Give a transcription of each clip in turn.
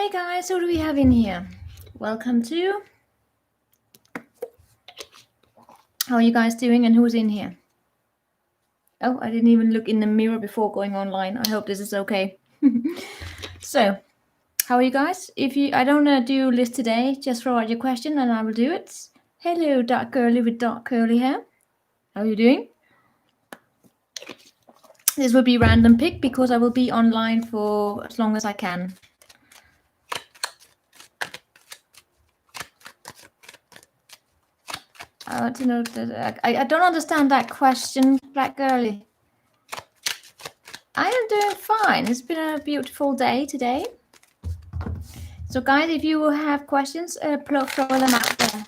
Hey guys, who do we have in here? Welcome to. How are you guys doing and who's in here? Oh, I didn't even look in the mirror before going online. I hope this is okay. So, how are you guys? I don't do list today, just throw out your question and I will do it. Hello, dark girly with dark curly hair. How are you doing? This will be random pick because I will be online for as long as I can. I want to know that I don't understand that question, black girly. I am doing fine. It's been a beautiful day today. So guys, if you have questions, throw them out there.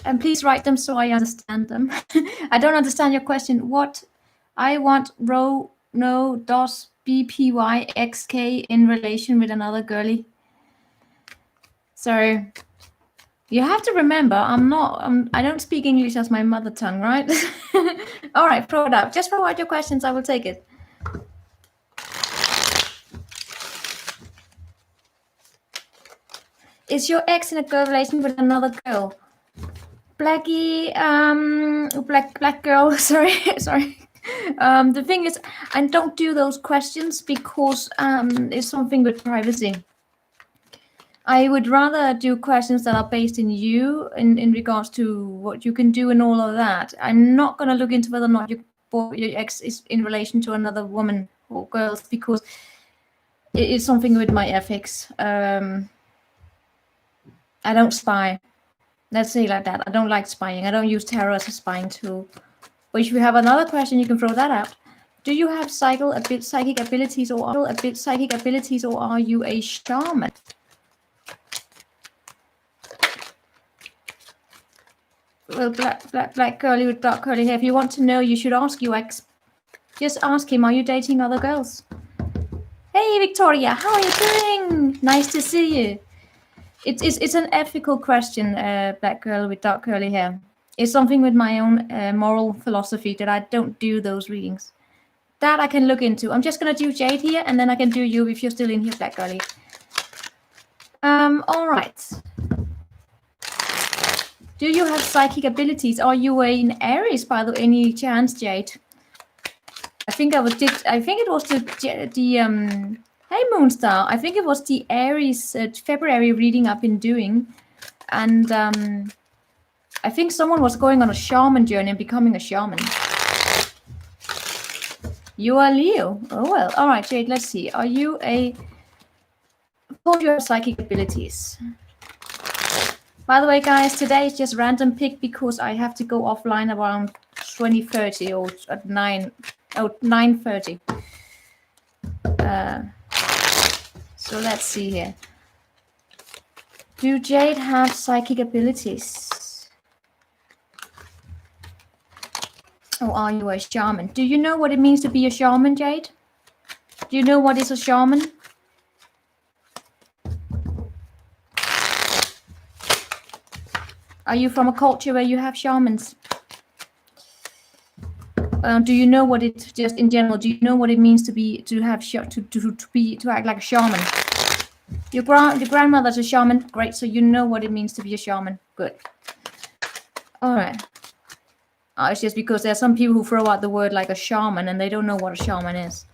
And please write them so I understand them. I don't understand your question. What I want rho no dos BPYXK in relation with another girly. So you have to remember, I don't speak English as my mother tongue, right? All right, throw it out. Just throw out your questions. I will take it. Is your ex in a girl relation with another girl? Blackie, black girl, sorry. The thing is, I don't do those questions because it's something with privacy. I would rather do questions that are based in you in regards to what you can do and all of that. I'm not going to look into whether or not your ex is in relation to another woman or girls because it is something with my ethics. I don't spy. Let's say like that. I don't like spying. I don't use tarot as a spying tool. But if you have another question, you can throw that out. Do you have psychic abilities or are you a shaman? Well, black girly with dark curly hair. If you want to know, you should ask your ex. Just ask him, are you dating other girls? Hey, Victoria, how are you doing? Nice to see you. It's an ethical question, black girl with dark curly hair. It's something with my own moral philosophy that I don't do those readings. That I can look into. I'm just going to do Jade here, and then I can do you if you're still in here, black girly. All right. Do you have psychic abilities? Are you an Aries by any chance, Jade? I think it was the hey Moonstar. I think it was the Aries February reading I've been doing, and I think someone was going on a shaman journey and becoming a shaman. You are Leo. Oh well. All right, Jade. Let's see. Are you a? Of course, you have psychic abilities. By the way, guys, today is just random pick because I have to go offline around 20:30 or at 9:30. So let's see here. Do Jade have psychic abilities? Or are you a shaman? Do you know what it means to be a shaman, Jade? Do you know what is a shaman? Are you from a culture where you have shamans? Do you know what it just in general? Do you know what it means to act like a shaman? Your grandmother's a shaman. Great, so you know what it means to be a shaman. Good. All right. It's just because there are some people who throw out the word like a shaman and they don't know what a shaman is.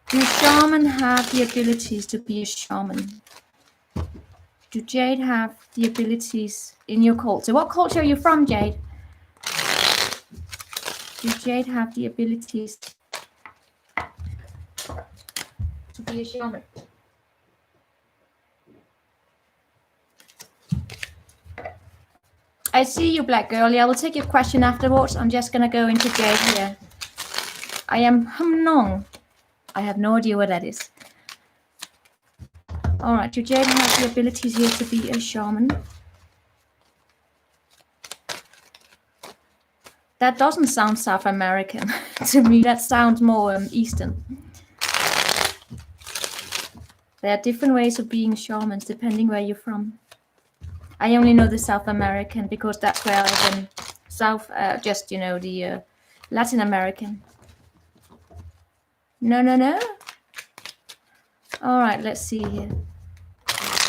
Do shaman have the abilities to be a shaman? Do Jade have the abilities in your culture? What culture are you from, Jade? Do Jade have the abilities to be a shaman? I see you, black girlie. I will take your question afterwards. I'm just going to go into Jade here. I am Humnong. I have no idea what that is. All right, do Jade have the abilities here to be a shaman? That doesn't sound South American to me. That sounds more Eastern. There are different ways of being shamans depending where you're from. I only know the South American because that's where I've been. The Latin American. No. All right, let's see here.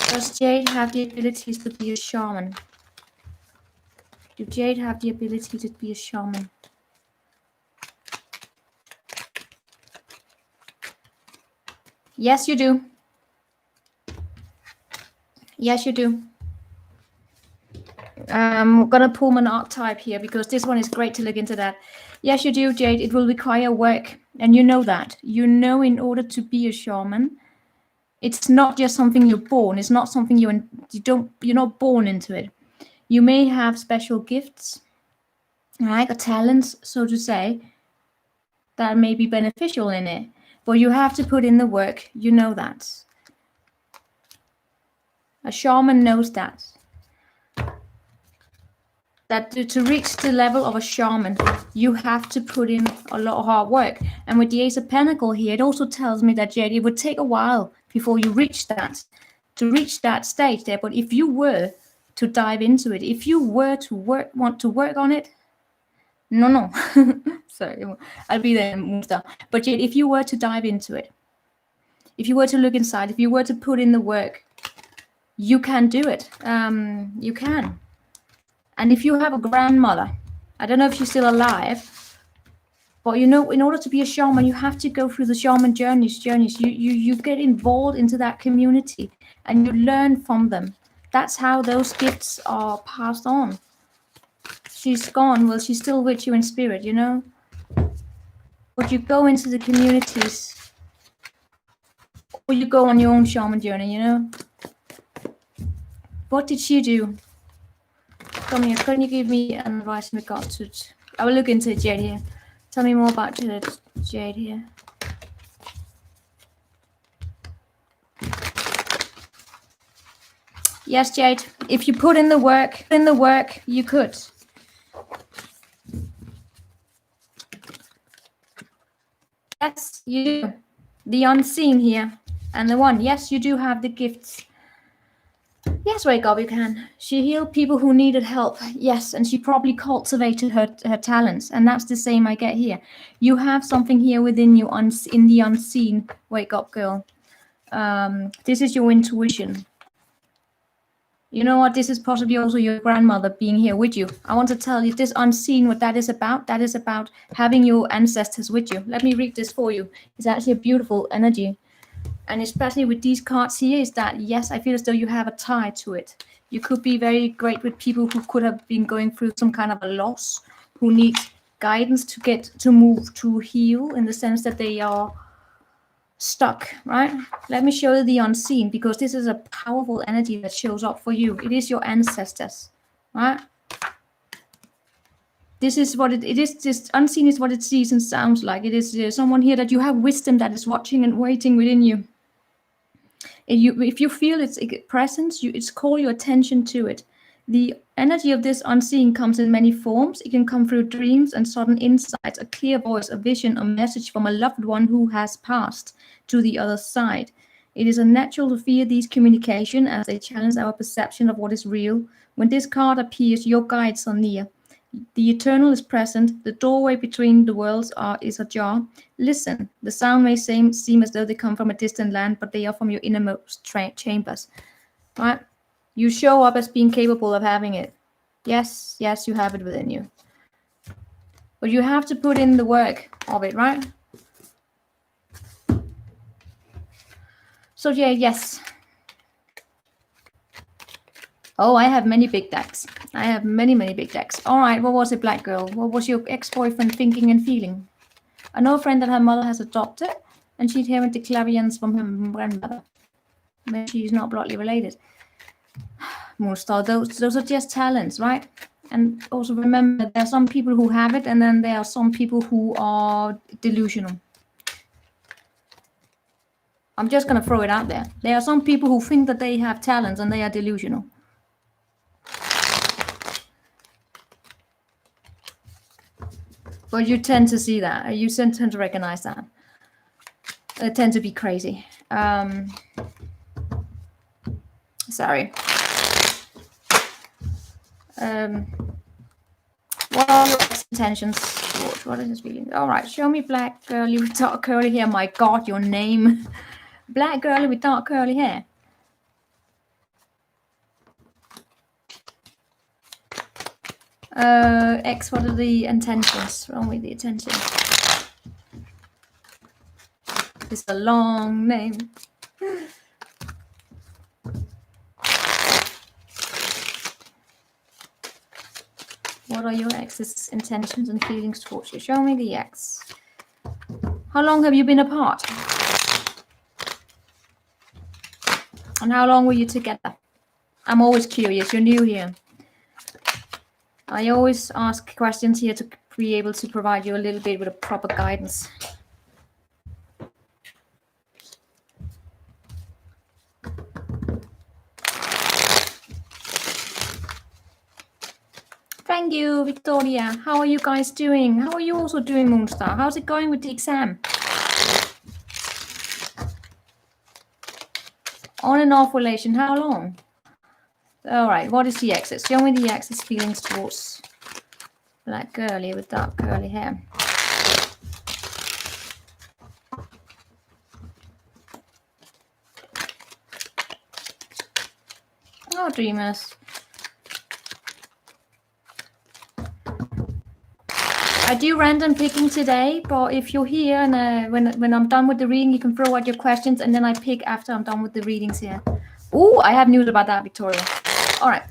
Does Jade have the abilities to be a shaman? Do Jade have the ability to be a shaman? Yes, you do. Yes, you do. I'm gonna pull an archetype here because this one is great to look into that. Yes, you do, Jade. It will require work, and you know that. You know, in order to be a shaman, it's not just something you're born. It's not something you're not born into it. You may have special gifts, right, or talents, so to say, that may be beneficial in it, but you have to put in the work. You know that. A shaman knows that. That to reach the level of a shaman, you have to put in a lot of hard work. And with the Ace of Pentacles here, it also tells me that, Jade, it would take a while before you reach that, stage there. But if you were to dive into it, if you were to want to work on it, no, sorry, I'll be there, Moonstar. But Jade, if you were to dive into it, if you were to look inside, if you were to put in the work, you can do it. You can. And if you have a grandmother, I don't know if she's still alive, but you know, in order to be a shaman, you have to go through the shaman journeys. You get involved into that community and you learn from them. That's how those gifts are passed on. She's gone, well, she's still with you in spirit, you know. But you go into the communities, or you go on your own shaman journey, you know. What did she do? Come here, can you give me an advice in regards to it? I will look into it, Jade, here. Tell me more about Jade here. Yes, Jade, if you put in the work, you could. Yes, you do. The unseen here. And the one, yes, you do have the gifts. Yes, wake up, you can. She healed people who needed help. Yes, and she probably cultivated her talents. And that's the same I get here. You have something here within you in the unseen. Wake up, girl. This is your intuition. You know what? This is possibly also your grandmother being here with you. I want to tell you this unseen, what that is about. That is about having your ancestors with you. Let me read this for you. It's actually a beautiful energy. And especially with these cards here is that, yes, I feel as though you have a tie to it. You could be very great with people who could have been going through some kind of a loss, who need guidance to get to move to heal, in the sense that they are stuck, right? Let me show you the unseen, because this is a powerful energy that shows up for you. It is your ancestors, right? This is what it is. This unseen is what it sees and sounds like. It is someone here that you have wisdom that is watching and waiting within you. If you feel its presence, it's call your attention to it. The energy of this unseen comes in many forms. It can come through dreams and sudden insights, a clear voice, a vision, a message from a loved one who has passed to the other side. It is unnatural to fear these communications as they challenge our perception of what is real. When this card appears, your guides are near. The eternal is present. The doorway between the worlds is ajar. Listen. The sound may seem as though they come from a distant land, but they are from your innermost chambers. Right? You show up as being capable of having it. Yes, you have it within you. But you have to put in the work of it, right? So yeah, yes. Oh, I have many big decks. I have many big decks. All right, what was it, Black Girl? What was your ex-boyfriend thinking and feeling? I know a friend that her mother has adopted, and she'd hear the clarions from her grandmother. Maybe she's not bloodly related. Moonstar, those are just talents, right? And also remember, there are some people who have it, and then there are some people who are delusional. I'm just going to throw it out there. There are some people who think that they have talents, and they are delusional. But you tend to see that. You tend to recognize that. They tend to be crazy. Sorry. What are your intentions? What is this feeling? All right, show me, Black Girl. You talk curly here. My God, your name. Black girly with dark curly hair. X, what are the intentions? Wrong with the attention. It's a long name. What are your ex's intentions and feelings towards you? Show me the X. How long have you been apart? And how long were you together? I'm always curious. You're new here. I always ask questions here to be able to provide you a little bit with a proper guidance. Thank you, Victoria. How are you guys doing? How are you also doing, Moonstar? How's it going with the exam? On and off relation, how long? All right, what is the X's? Show me the X's feelings towards black girly with dark curly hair. Oh, dreamers. I do random picking today, but if you're here and when I'm done with the reading, you can throw out your questions and then I pick after I'm done with the readings here. Oh, I have news about that, Victoria. All right,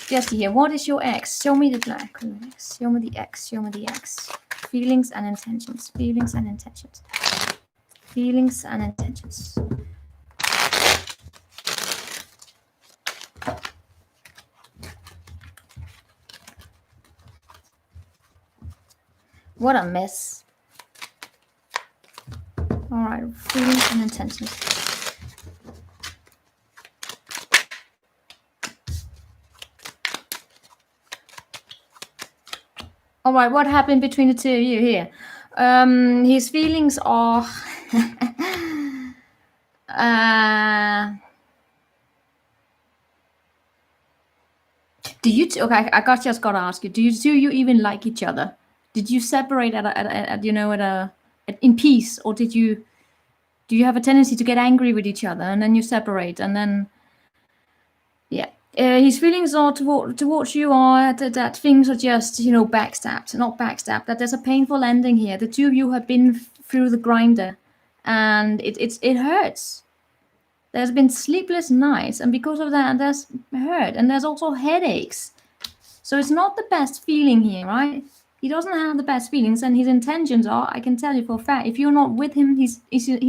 just here. What is your X? Show me the black. Show me the X. Show me the X. Feelings and intentions. Feelings and intentions. Feelings and intentions. What a mess. All right, feelings and intentions. All right, what happened between the two of you here? His feelings are do you okay, I just gotta ask you, do you even like each other? Did you separate in peace, or do you have a tendency to get angry with each other and then you separate and then his feelings are towards you are that things are just backstabbed, not backstabbed, that there's a painful ending here. The two of you have been through the grinder and it hurts. There's been sleepless nights, and because of that there's hurt and there's also headaches. So it's not the best feeling here, right? He doesn't have the best feelings, and his intentions are, I can tell you for a fact, if you're not with him, he's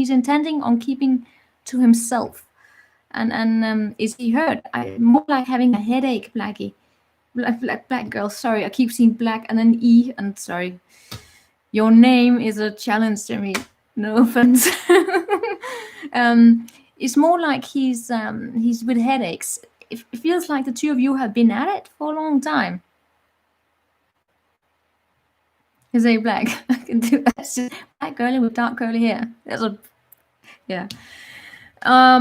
intending on keeping to himself. And is he hurt? More like having a headache, Blackie. Black girl, sorry, I keep seeing black and then E, and sorry. Your name is a challenge to me. No offense. It's more like he's with headaches. It feels like the two of you have been at it for a long time. Is he black? I can do that. Black girly with dark curly hair. That's a I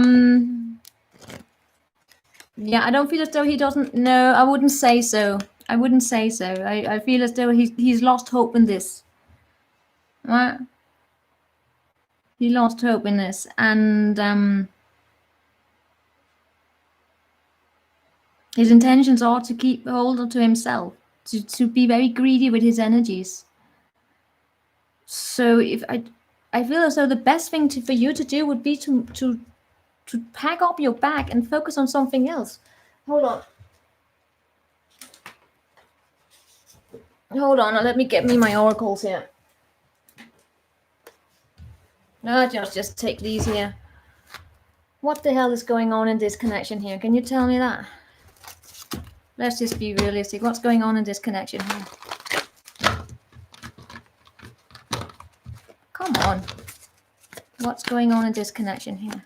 don't feel as though he doesn't. No, I wouldn't say so. I feel as though he's lost hope in this. Right? He lost hope in this, and his intentions are to keep hold of to himself, to be very greedy with his energies. So if I feel as though the best thing for you to do would be to pack up your bag and focus on something else. Hold on, let me get me my oracles here. No, just take these here. What the hell is going on in this connection here? Can you tell me that? Let's just be realistic. What's going on in this connection here? Come on. What's going on in this connection here?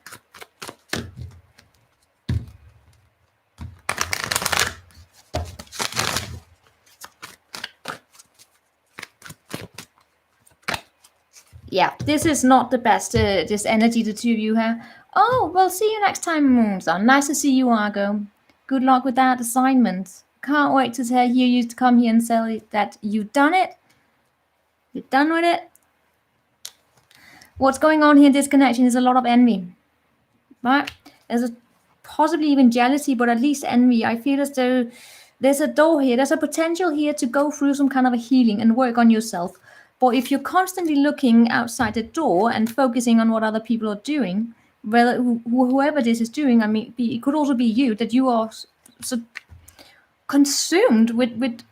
Yeah, this is not the best, this energy the two of you have. Oh, well, see you next time, Moonstar. Nice to see you, Argo. Good luck with that assignment. Can't wait to hear you to come here and say that you've done it. You're done with it. What's going on here in this connection is a lot of envy. right? There's possibly even jealousy, but at least envy. I feel as though there's a door here. There's a potential here to go through some kind of a healing and work on yourself. But if you're constantly looking outside the door and focusing on what other people are doing, whether whoever this is doing, I mean, it could also be you, that you are so consumed with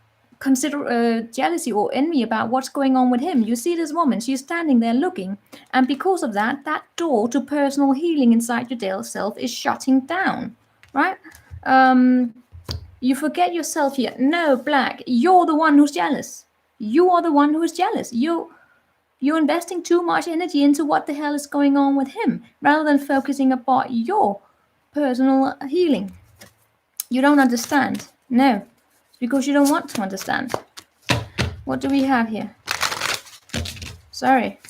jealousy or envy about what's going on with him. You see this woman, she's standing there looking, and because of that, that door to personal healing inside your self is shutting down, right? You forget yourself here. No, Black, you're the one who's jealous. You are the one who is jealous. You're investing too much energy into what the hell is going on with him rather than focusing about your personal healing. You don't understand. No, because you don't want to understand. What do we have here? Sorry.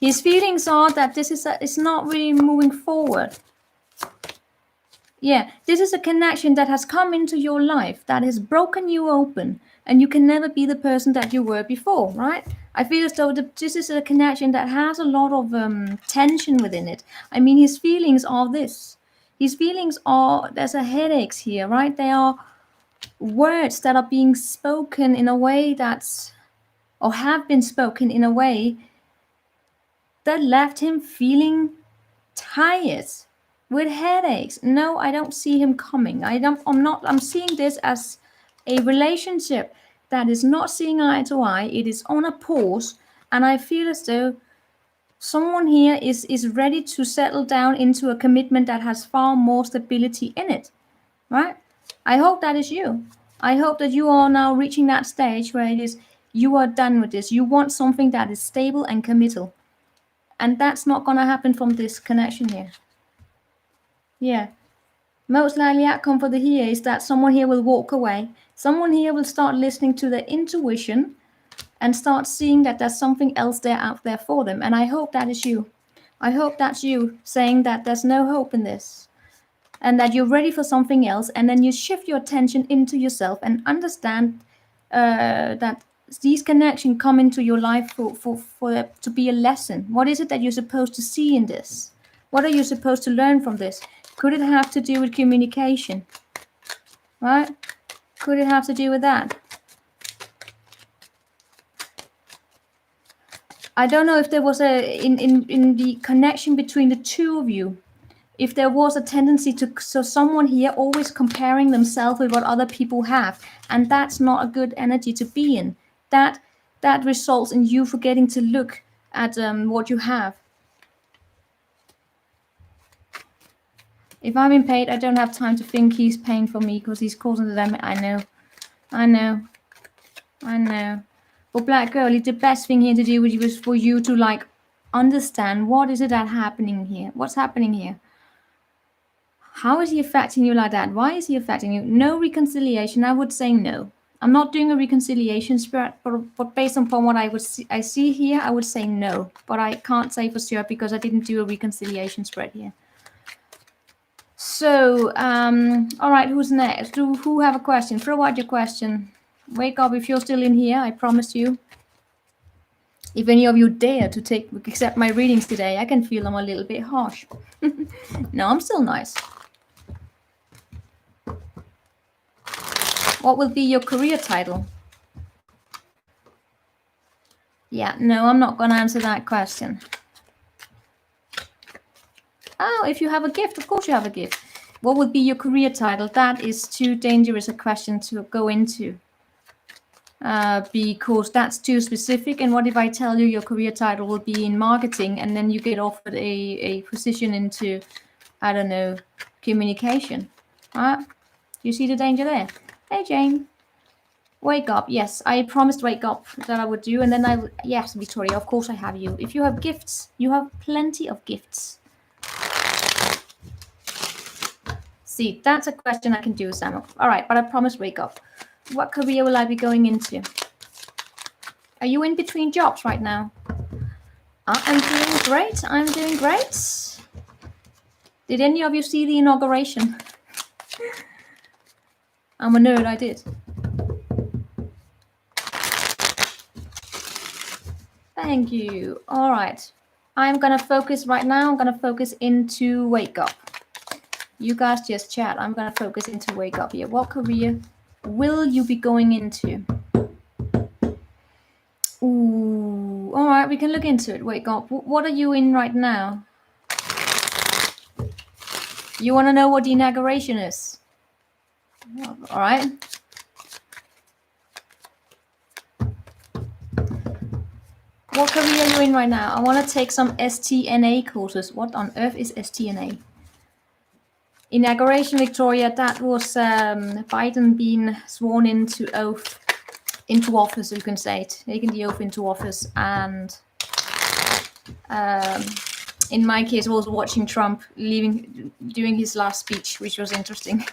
His feelings are that this is it's not really moving forward. Yeah, this is a connection that has come into your life that has broken you open, and you can never be the person that you were before, right? I feel as though this is a connection that has a lot of tension within it. I mean, his feelings are this. His feelings are, there's a headaches here, right? They are words that are being spoken in a way that's, or have been spoken in a way that left him feeling tired with headaches. No, I don't see him coming. I'm seeing this as a relationship that is not seeing eye to eye. It is on a pause, and I feel as though someone here is ready to settle down into a commitment that has far more stability in it, right? I hope that is you. I hope that you are now reaching that stage where it is you are done with this. You want something that is stable and committal, and that's not going to happen from this connection here. Yeah, most likely outcome for the here is that someone here will walk away. Someone here will start listening to their intuition and start seeing that there's something else there out there for them. And I hope that is you. I hope that's you saying that there's no hope in this and that you're ready for something else. And then you shift your attention into yourself and understand that these connections come into your life for to be a lesson. What is it that you're supposed to see in this? What are you supposed to learn from this? Could it have to do with communication? Right? Could it have to do with that? I don't know if there was in the connection between the two of you, if there was a tendency to, so someone here always comparing themselves with what other people have, and that's not a good energy to be in. That results in you forgetting to look at what you have. If I'm being paid, I don't have time to think he's paying for me because he's causing the damage. I know. But Black Girl, the best thing here to do with you is for you to like understand what is it that happening here? What's happening here? How is he affecting you like that? Why is he affecting you? No reconciliation. I would say no. I'm not doing a reconciliation spread, but based upon what I see here, I would say no. But I can't say for sure because I didn't do a reconciliation spread here. So, all right, who's next? Who have a question? Throw out your question. Wake up if you're still in here, I promise you. If any of you dare to accept my readings today, I can feel I'm a little bit harsh. No, I'm still nice. What will be your career title? Yeah, no, I'm not going to answer that question. Oh, if you have a gift, of course you have a gift. What would be your career title? That is too dangerous a question to go into. Because that's too specific. And what if I tell you your career title will be in marketing and then you get offered a position into, I don't know, communication? You see the danger there? Hey, Jane. Wake up. Yes, I promised wake up that I would do. And then yes, Victoria, of course I have you. If you have gifts, you have plenty of gifts. See, that's a question I can do, Sam. All right, but I promise wake up. What career will I be going into? Are you in between jobs right now? I'm doing great. I'm doing great. Did any of you see the inauguration? I'm a nerd, I did. Thank you. All right. I'm gonna focus right now. I'm gonna focus into wake up. You guys just chat. I'm gonna focus into wake up here. What career will you be going into? Ooh, all right, we can look into it. Wake up. What are you in right now? You want to know what the inauguration is? All right. What career are you in right now? I want to take some STNA courses. What on earth is STNA? Inauguration, Victoria. That was Biden being sworn into office, you can say it, taking the oath into office, and in my case, I was watching Trump doing his last speech, which was interesting.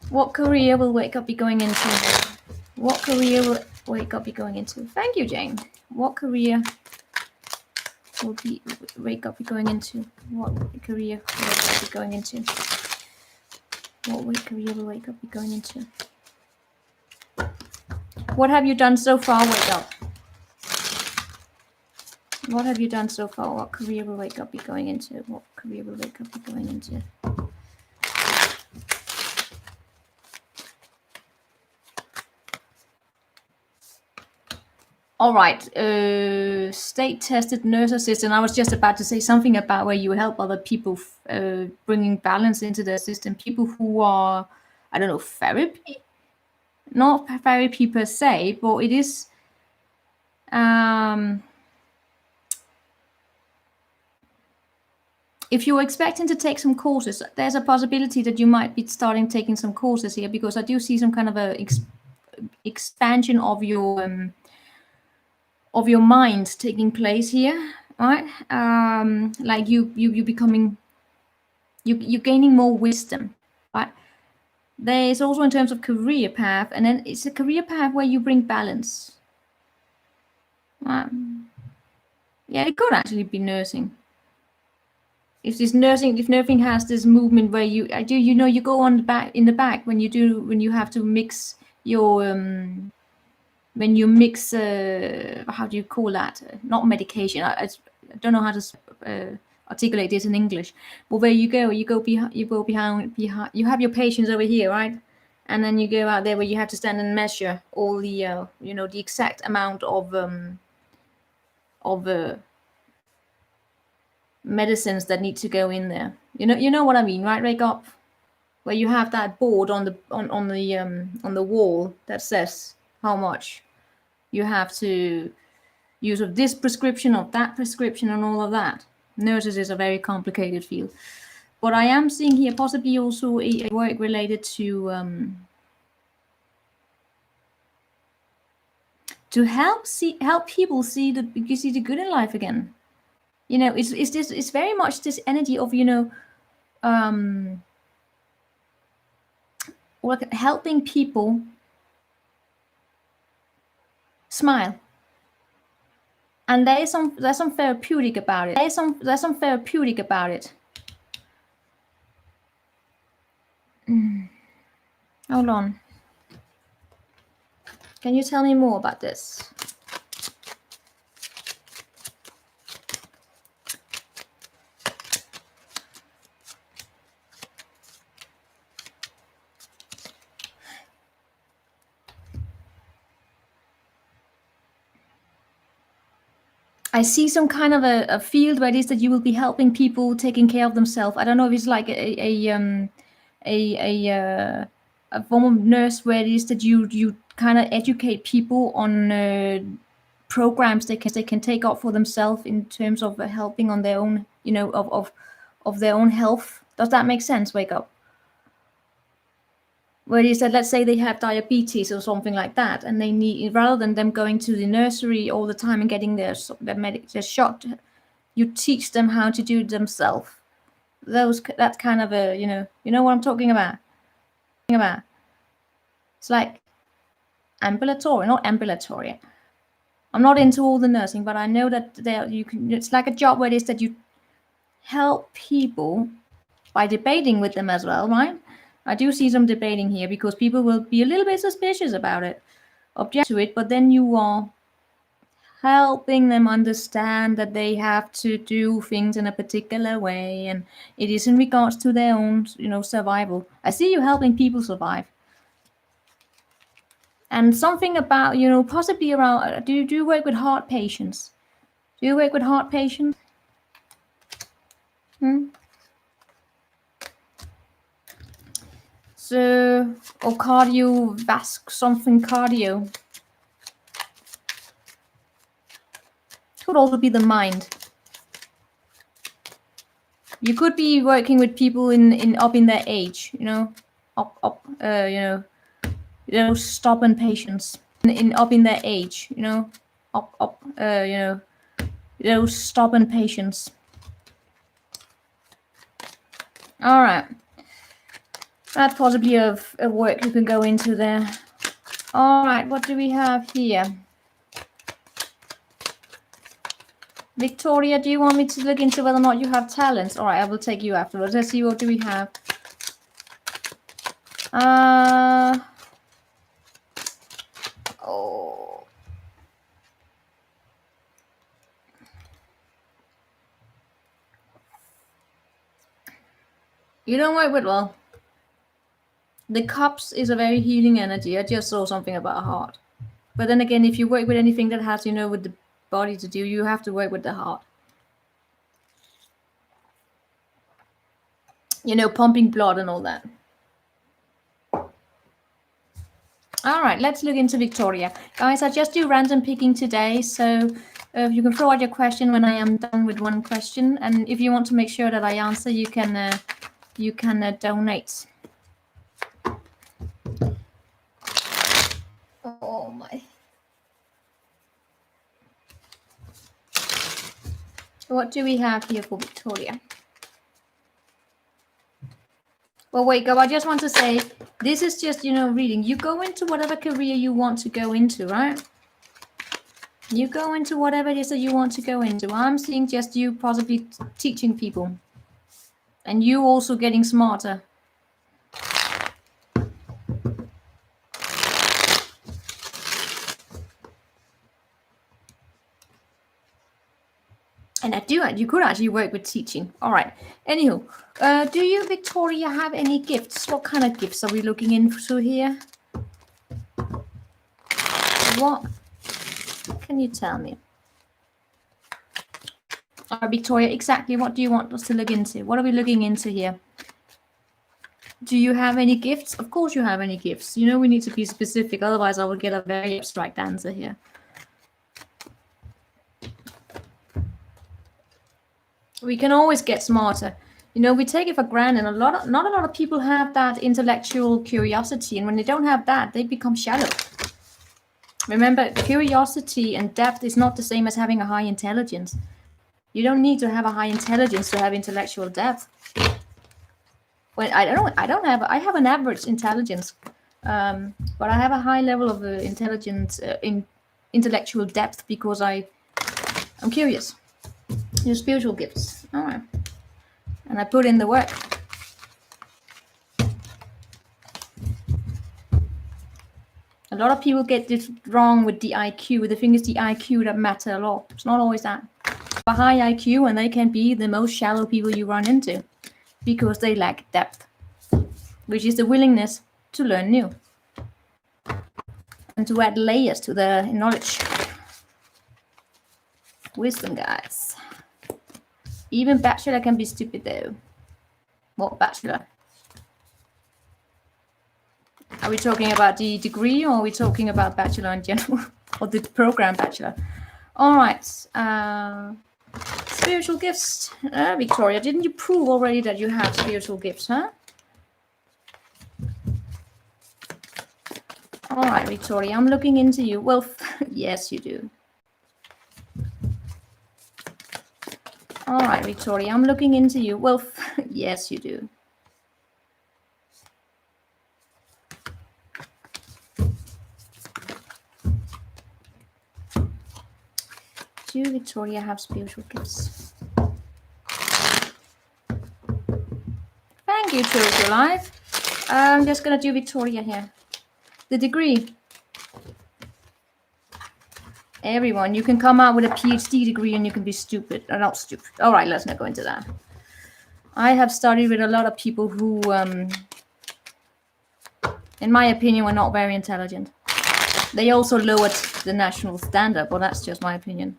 What career will wake up be going into? What career will wake up be going into? Thank you, Jane. What career will wake up be going into? What career will wake up be going into? What career will wake up be going into? What have you done so far, wake up? What have you done so far? What career will wake up be going into? What career will wake up be going into? All right, state-tested nurse assistant. I was just about to say something about where you help other people bringing balance into their system. People who are, I don't know, therapy? Not therapy per se, but it is... if you're expecting to take some courses, there's a possibility that you might be starting taking some courses here, because I do see some kind of a expansion of your mind taking place here, right? Like you becoming, you're gaining more wisdom, right? There's also in terms of career path, and then it's a career path where you bring balance. Yeah, it could actually be nursing. If nursing has this movement where you go on the back, in the back, when you have to mix your when you mix how do you call that? Not medication. I don't know how to articulate this in English. But where you go behind, you have your patients over here, right? And then you go out there where you have to stand and measure all the the exact amount of medicines that need to go in there. You know what I mean, right? Wake up, where you have that board on the wall that says how much you have to use of this prescription, of that prescription, and all of that. Nurses is a very complicated field, but I am seeing here possibly also a work related to help people see the good in life again. It's very much this energy of helping people smile, and there's some therapeutic about it. There's some therapeutic about it. Hold on. Can you tell me more about this? I see some kind of a field where it is that you will be helping people taking care of themselves. I don't know if it's like a form of nurse where it is that you kind of educate people on programs they can take up for themselves in terms of helping on their own, of their own health. Does that make sense? Wake up. Where it is that, let's say they have diabetes or something like that, and they need, rather than them going to the nursery all the time and getting their shot, you teach them how to do it themselves. That's kind of a, you know what I'm talking about. It's like ambulatory, not ambulatory. I'm not into all the nursing, but I know that it's like a job where it is that you help people by debating with them as well, right? I do see some debating here, because people will be a little bit suspicious about it, object to it, but then you are helping them understand that they have to do things in a particular way, and it is in regards to their own, survival. I see you helping people survive. And something about, possibly around, do you work with heart patients? Do you work with heart patients? So, or something cardio. Could also be the mind. You could be working with people in up in their age, stubborn patients in up in their age, stubborn patients. All right, that's possibly a work you can go into there. All right, what do we have here? Victoria, do you want me to look into whether or not you have talents? All right, I will take you afterwards. Let's see, what do we have? Oh. You don't work with, well, the cups is a very healing energy. I just saw something about heart. But then again, if you work with anything that has, with the body to do, you have to work with the heart. Pumping blood and all that. All right, let's look into Victoria. Guys, I just do random picking today, so you can throw out your question when I am done with one question. And if you want to make sure that I answer, you can donate. Oh my. What do we have here for Victoria? Well, wait, go. I just want to say, this is just, reading. You go into whatever career you want to go into, right? You go into whatever it is that you want to go into. I'm seeing just you possibly teaching people. And you also getting smarter. And you could actually work with teaching. All right. Anywho, do you, Victoria, have any gifts? What kind of gifts are we looking into here? What can you tell me? All right, Victoria, exactly what do you want us to look into? What are we looking into here? Do you have any gifts? Of course you have any gifts. We need to be specific. Otherwise, I will get a very abstract answer here. We can always get smarter. We take it for granted. Not a lot of people have that intellectual curiosity, and when they don't have that, they become shallow. Remember, curiosity and depth is not the same as having a high intelligence. You don't need to have a high intelligence to have intellectual depth. Well, I have an average intelligence, but I have a high level of intelligence in intellectual depth because I'm curious. Your spiritual gifts. All right. And I put in the work. A lot of people get this wrong with the IQ. The thing is the IQ that matter a lot. It's not always that. A high IQ, and they can be the most shallow people you run into because they lack depth, which is the willingness to learn new and to add layers to the knowledge. Wisdom, guys. Even bachelor can be stupid though. What bachelor? Are we talking about the degree, or are we talking about bachelor in general? Or the program bachelor? All right. Spiritual gifts. Victoria, didn't you prove already that you have spiritual gifts, huh? All right, Victoria, I'm looking into you. Well, yes, you do. All right, Victoria, I'm looking into you. Well, yes, you do. Do Victoria have spiritual gifts? Thank you, Taurus, alive. I'm just going to do Victoria here. The degree. Everyone. You can come out with a PhD degree and you can be stupid. Or not stupid. All right, let's not go into that. I have studied with a lot of people who, in my opinion, were not very intelligent. They also lowered the national standard, but that's just my opinion.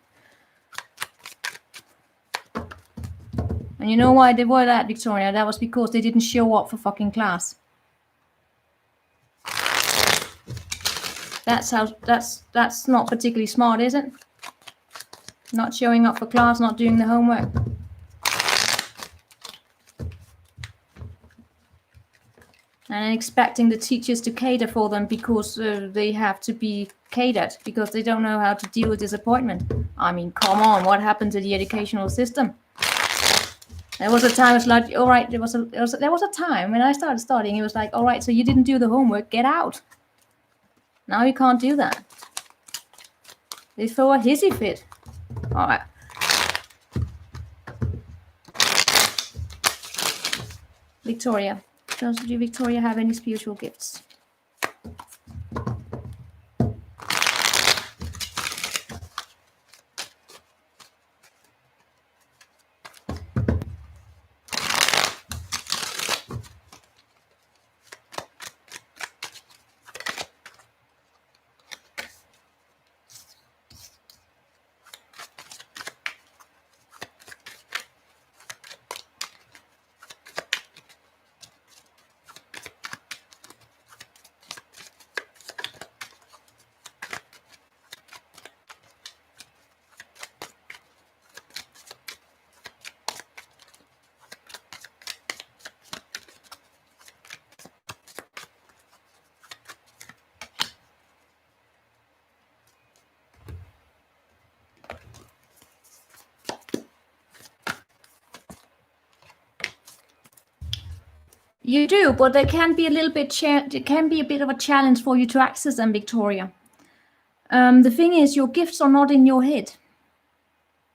And you know why they were that, Victoria? That was because they didn't show up for fucking class. That's not particularly smart, is it? Not showing up for class, not doing the homework. And expecting the teachers to cater for them because they have to be catered, because they don't know how to deal with disappointment. I mean, come on, what happened to the educational system? There was a time it's like, all right, there was a time when I started studying, it was like, all right, so you didn't do the homework, get out. Now you can't do that. They throw a hissy fit. All right. Victoria. Does Victoria have any spiritual gifts? You do, but there can be a little bit. It can be a bit of a challenge for you to access them, Victoria. The thing is, your gifts are not in your head.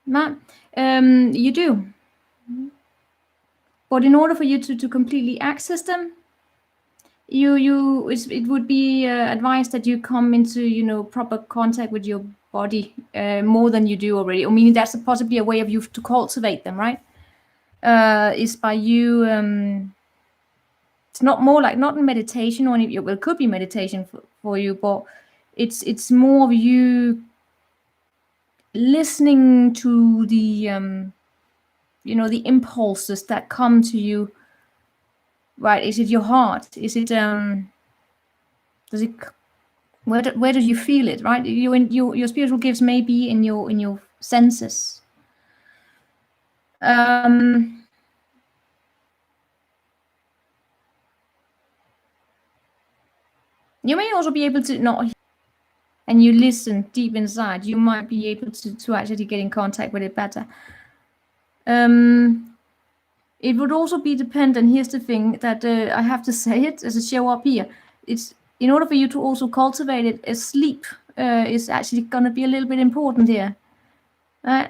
You do, but in order for you to completely access them, it would be advised that you come into proper contact with your body more than you do already. I mean, that's possibly a way of you to cultivate them, right? Is by you. It's not more like not meditation or anything. Well, it could be meditation for you, but it's more of you listening to the the impulses that come to you. Right? Is it your heart? Is it does it where do you feel it? Right? Your spiritual gifts may be in your senses. You may also be able to not, and you listen deep inside. You might be able to actually get in contact with it better. It would also be dependent. Here's the thing that I have to say it as a show up here. It's in order for you to also cultivate it. Sleep is actually going to be a little bit important here, right?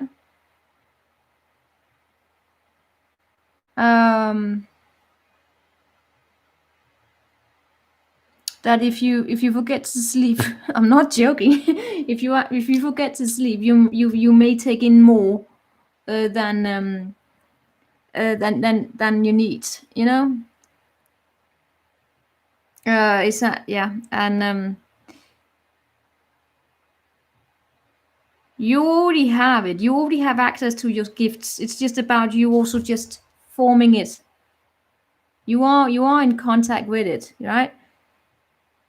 That if you forget to sleep, I'm not joking. if you forget to sleep, you may take in more than you need. Is that and you already have it. You already have access to your gifts. It's just about you also just forming it. You are in contact with it, right?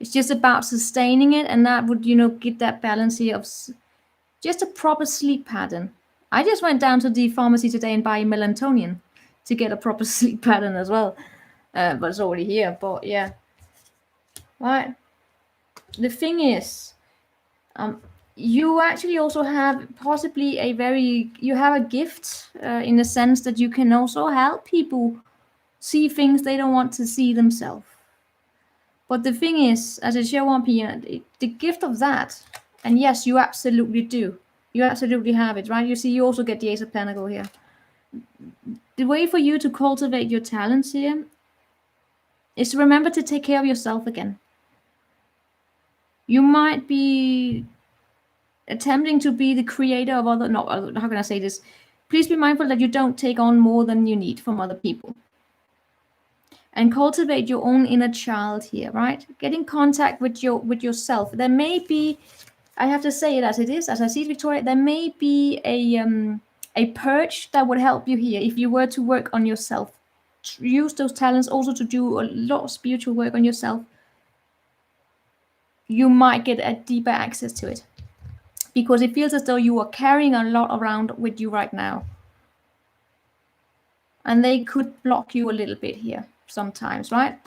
It's just about sustaining it, and that would get that balance here of just a proper sleep pattern. I just went down to the pharmacy today and buy melatonin to get a proper sleep pattern as well, but it's already here. But yeah, right. The thing is, you actually also have possibly you have a gift in the sense that you can also help people see things they don't want to see themselves. But the thing is, as I show up here, the gift of that, and yes, you absolutely do. You absolutely have it, right? You see, you also get the Ace of Pentacles here. The way for you to cultivate your talents here is to remember to take care of yourself again. You might be attempting to be the creator of other, no, how can I say this? Please be mindful that you don't take on more than you need from other people. And cultivate your own inner child here, right? Get in contact with yourself. There may be, I have to say it as it is, as I see it, Victoria, there may be a purge that would help you here if you were to work on yourself. Use those talents also to do a lot of spiritual work on yourself. You might get a deeper access to it, because it feels as though you are carrying a lot around with you right now. And they could block you a little bit here sometimes, right?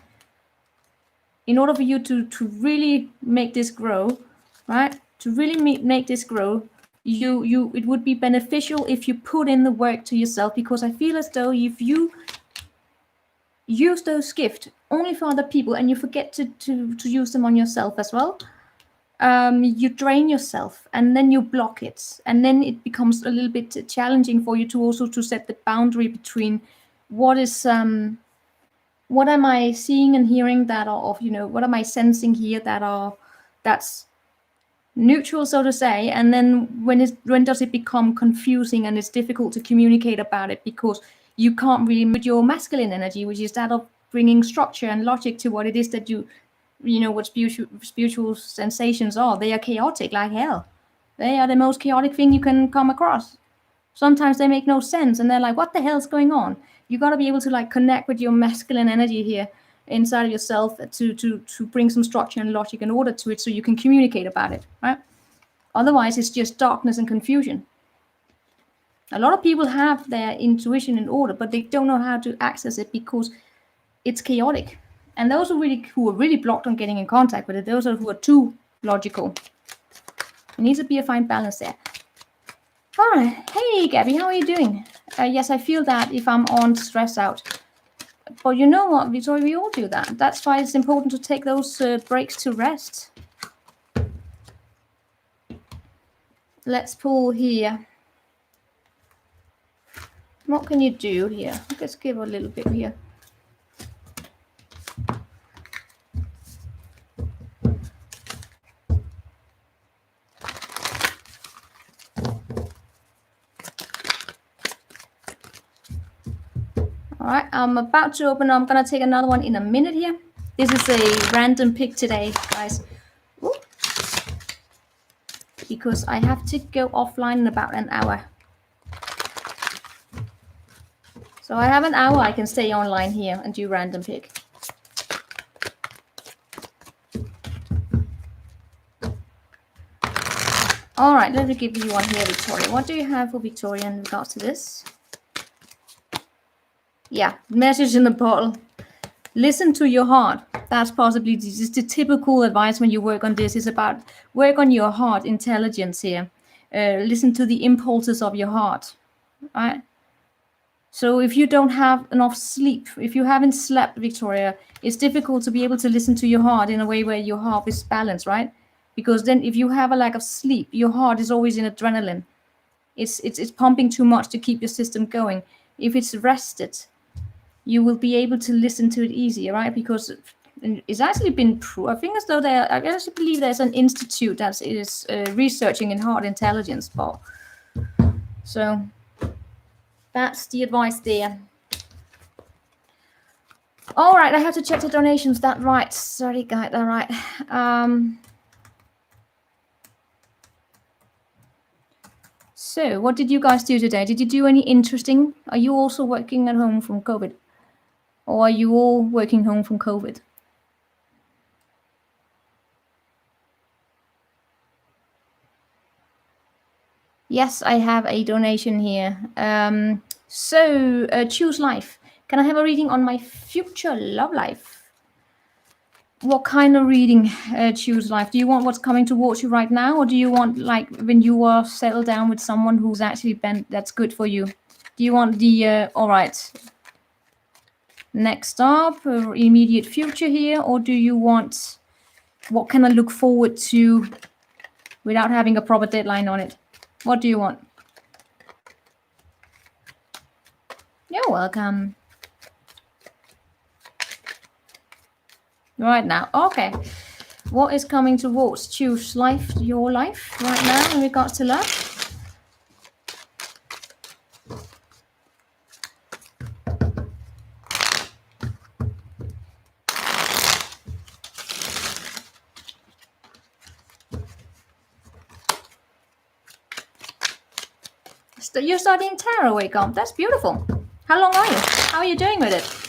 In order for you to really make this grow, right? To really make this grow, it would be beneficial if you put in the work to yourself, because I feel as though if you use those gifts only for other people and you forget to use them on yourself as well, you drain yourself and then you block it, and then it becomes a little bit challenging for you to also to set the boundary between what is what am I seeing and hearing that are of, what am I sensing here that's neutral, so to say, and then when does it become confusing and it's difficult to communicate about it, because you can't really with your masculine energy, which is that of bringing structure and logic to what it is that what spiritual sensations are. They are chaotic like hell. They are the most chaotic thing you can come across. Sometimes they make no sense and they're like, what the hell's going on? You got to be able to like connect with your masculine energy here inside of yourself to bring some structure and logic and order to it, so you can communicate about it, right? Otherwise it's just darkness and confusion. A lot of people have their intuition in order, but they don't know how to access it because it's chaotic. And those who are really blocked on getting in contact with it, those are who are too logical. There needs to be a fine balance there. All right. Hey, Gabby, how are you doing? Yes, I feel that if I'm on stress out. But you know what, Victoria, we all do that. That's why it's important to take those breaks to rest. Let's pull here. What can you do here? Let's give a little bit here. All right, I'm about to open. I'm going to take another one in a minute here. This is a random pick today, guys. Ooh. Because I have to go offline in about an hour. So I have an hour I can stay online here and do random pick. All right, let me give you one here, Victoria. What do you have for Victoria in regards to this? Yeah, message in the bottle. Listen to your heart. That's possibly just the typical advice when you work on this. Is about work on your heart intelligence here. Listen to the impulses of your heart, right? So if you don't have enough sleep, if you haven't slept, Victoria, it's difficult to be able to listen to your heart in a way where your heart is balanced, right? Because then if you have a lack of sleep, your heart is always in adrenaline. It's pumping too much to keep your system going. If it's rested, you will be able to listen to it easier, right? Because it's actually been I think as though I actually believe there's an institute that is researching in heart intelligence. But so that's the advice there. All right, I have to check the donations. That right? Sorry, guys. All right. So, what did you guys do today? Did you do any interesting? Are you also working at home from COVID? Or are you all working home from COVID? Yes, I have a donation here. Choose life. Can I have a reading on my future love life? What kind of reading, choose life? Do you want what's coming towards you right now? Or do you want like when you are settled down with someone who's actually that's good for you? Do you want the, all right. Next up, immediate future here, or do you want what can I look forward to without having a proper deadline on it? What do you want? You're welcome. Right now, okay. What is coming towards choose life, your life right now in regards to love? You're studying tarot, wake up. That's beautiful. How long are you? How are you doing with it?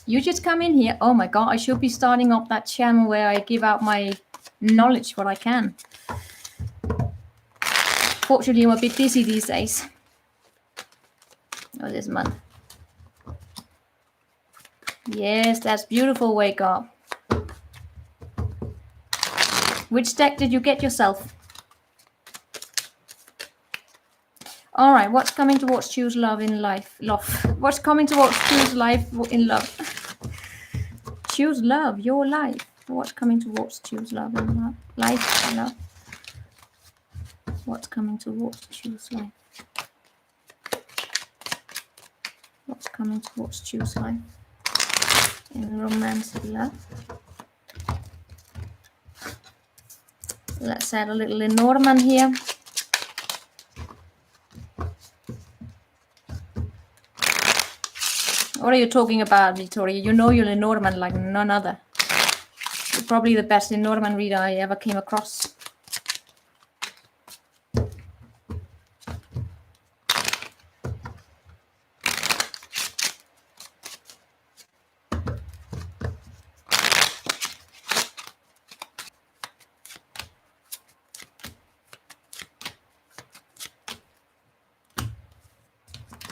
You just come in here. Oh my god, I should be starting up that channel where I give out my knowledge, what I can. Fortunately, I'm a bit busy these days. Oh, this month. Yes, that's beautiful, wake up. Which deck did you get yourself? All right, what's coming towards choose love in life? Love. What's coming towards choose life in love? Choose love, your life. What's coming towards choose love in love? Life, love. What's coming towards choose life? What's coming towards choose life? In romance, love. Let's add a little Lenormand here. What are you talking about, Victoria? You know you're Lenormand like none other. You're probably the best Lenormand reader I ever came across.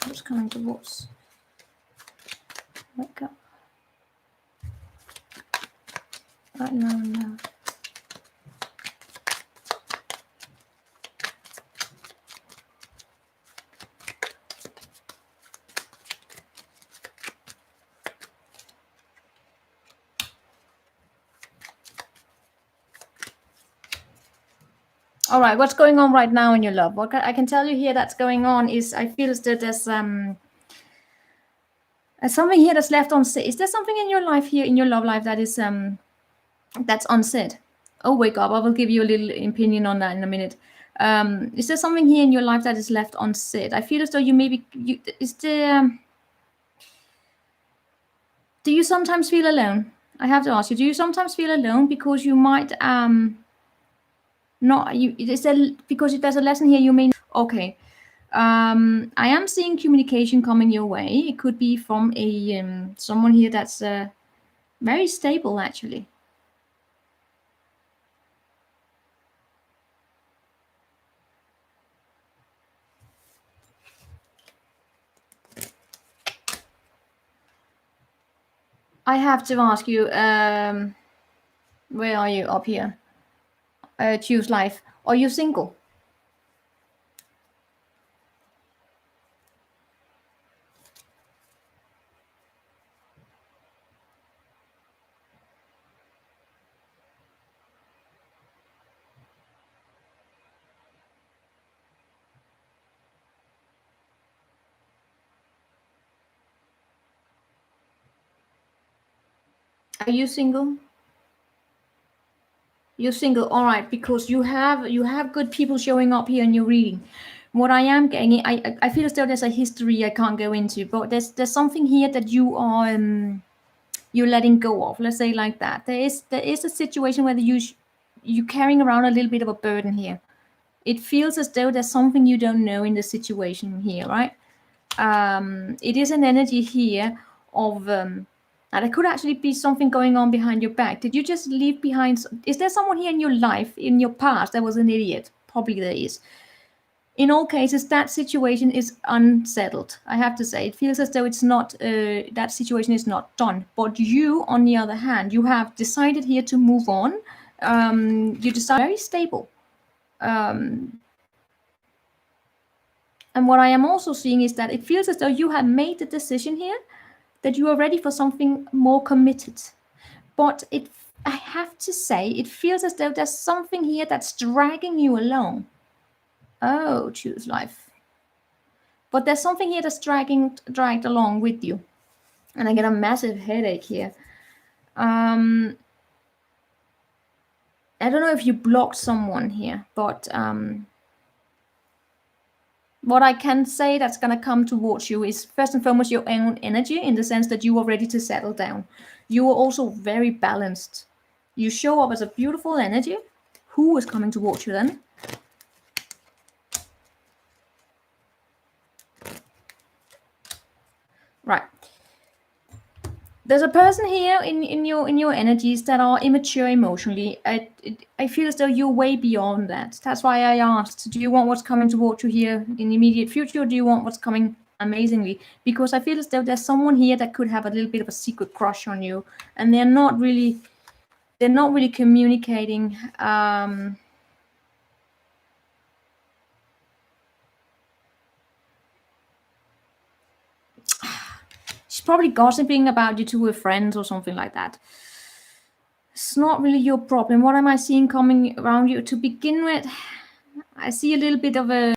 What's coming towards? Wake up. Right now, now. All right, what's going on right now in your love? What I can tell you here that's going on is I feel that there's something here that's left unsaid. Is there something in your life here, in your love life, that is that's unsaid? Oh, wake up. I will give you a little opinion on that in a minute. Is there something here in your life that is left unsaid? I feel as though you maybe... do you sometimes feel alone? I have to ask you, do you sometimes feel alone because you might... is there, because if there's a lesson here, you may... Okay. I am seeing communication coming your way. It could be from a someone here that's very stable, actually. I have to ask you, where are you up here? Choose life. Are you single? Are you single? You're single, all right, because you have good people showing up here in your reading. What I am getting, I feel as though there's a history I can't go into, but there's something here that you are you're letting go of. Let's say like that. There is a situation where you're carrying around a little bit of a burden here. It feels as though there's something you don't know in the situation here, right? It is an energy here of now there could actually be something going on behind your back. Did you just leave behind? Is there someone here in your life, in your past, that was an idiot? Probably there is. In all cases, that situation is unsettled. I have to say, it feels as though it's not, that situation is not done. But you, on the other hand, you have decided here to move on. You decide very stable. And what I am also seeing is that it feels as though you have made the decision here that you are ready for something more committed. But I have to say, it feels as though there's something here that's dragging you along. Oh, choose life. But there's something here that's dragged along with you. And I get a massive headache here. I don't know if you blocked someone here, but what I can say that's going to come towards you is first and foremost your own energy, in the sense that you are ready to settle down. You are also very balanced. You show up as a beautiful energy. Who is coming towards you then? Right. There's a person here in your energies that are immature emotionally. I feel as though you're way beyond that. That's why I asked, do you want what's coming towards you here in the immediate future, or do you want what's coming amazingly? Because I feel as though there's someone here that could have a little bit of a secret crush on you, and they're not really communicating. She's probably gossiping about you to her friends or something like that. It's not really your problem. What am I seeing coming around you? To begin with, I see a little bit of a...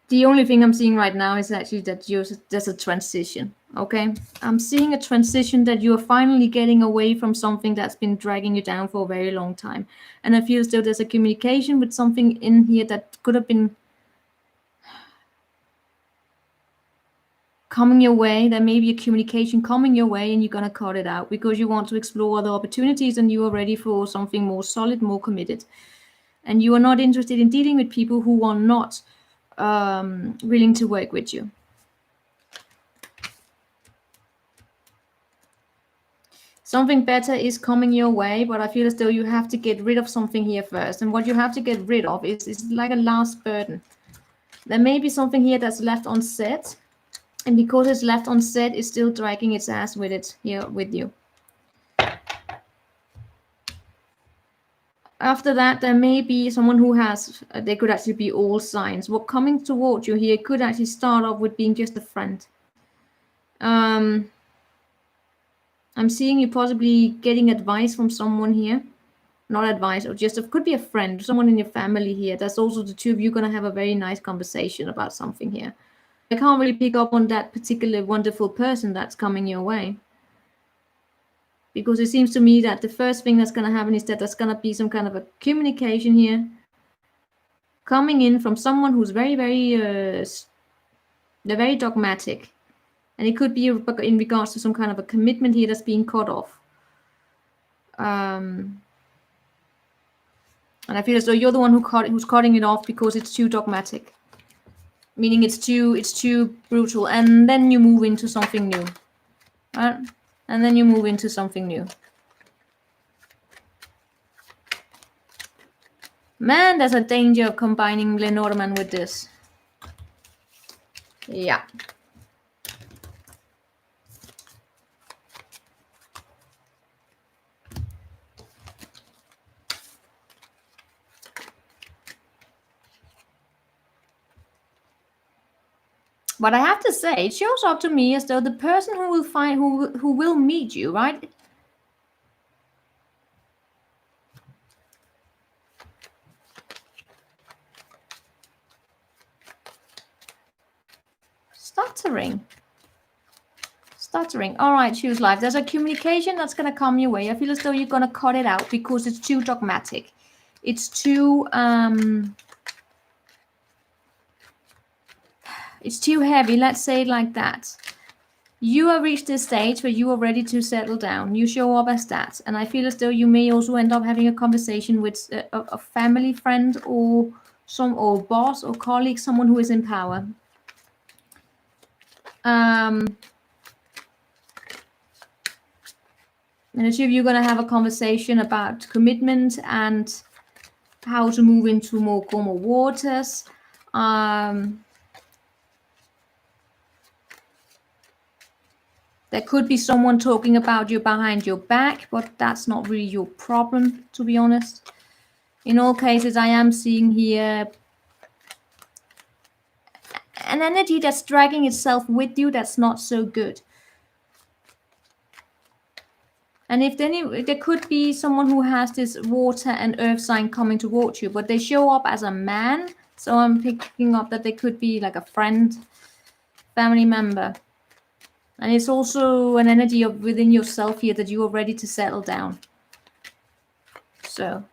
The only thing I'm seeing right now is actually that there's a transition, okay? I'm seeing a transition, that you're finally getting away from something that's been dragging you down for a very long time. And I feel as though there's a communication with something in here that could have been coming your way. There may be a communication coming your way, and you're going to cut it out because you want to explore other opportunities and you are ready for something more solid, more committed. And you are not interested in dealing with people who are not willing to work with you. Something better is coming your way, but I feel as though you have to get rid of something here first. And what you have to get rid of is like a last burden. There may be something here that's left unsaid, and because it's left unsaid, it's still dragging its ass with it here with you. After that, there may be someone who has, they could actually be all signs. What coming towards you here could actually start off with being just a friend. I'm seeing you possibly getting advice from someone here. Not advice, or just it could be a friend, someone in your family here. That's also the two of you going to have a very nice conversation about something here. I can't really pick up on that particular wonderful person that's coming your way. Because it seems to me that the first thing that's going to happen is that there's going to be some kind of a communication here coming in from someone who's very, they're very dogmatic. And it could be in regards to some kind of a commitment here that's being cut off. And I feel as though you're the one who's cutting it off because it's too dogmatic. Meaning it's too brutal. And then you move into something new. Right? And then you move into something new. Man, there's a danger of combining Lenormand with this. Yeah. But I have to say, it shows up to me as though the person who will meet you, right? Stuttering. All right, choose life. There's a communication that's going to come your way. I feel as though you're going to cut it out because it's too dogmatic. It's too heavy. Let's say it like that. You have reached this stage where you are ready to settle down. You show up as that. And I feel as though you may also end up having a conversation with a family friend or boss or colleague, someone who is in power. And the two of you are going to have a conversation about commitment and how to move into more calmer waters. There could be someone talking about you behind your back, but that's not really your problem, to be honest. In all cases, I am seeing here an energy that's dragging itself with you that's not so good. And if there could be someone who has this water and earth sign coming towards you, but they show up as a man. So I'm picking up that they could be like a friend family member. And it's also an energy of within yourself here that you are ready to settle down. So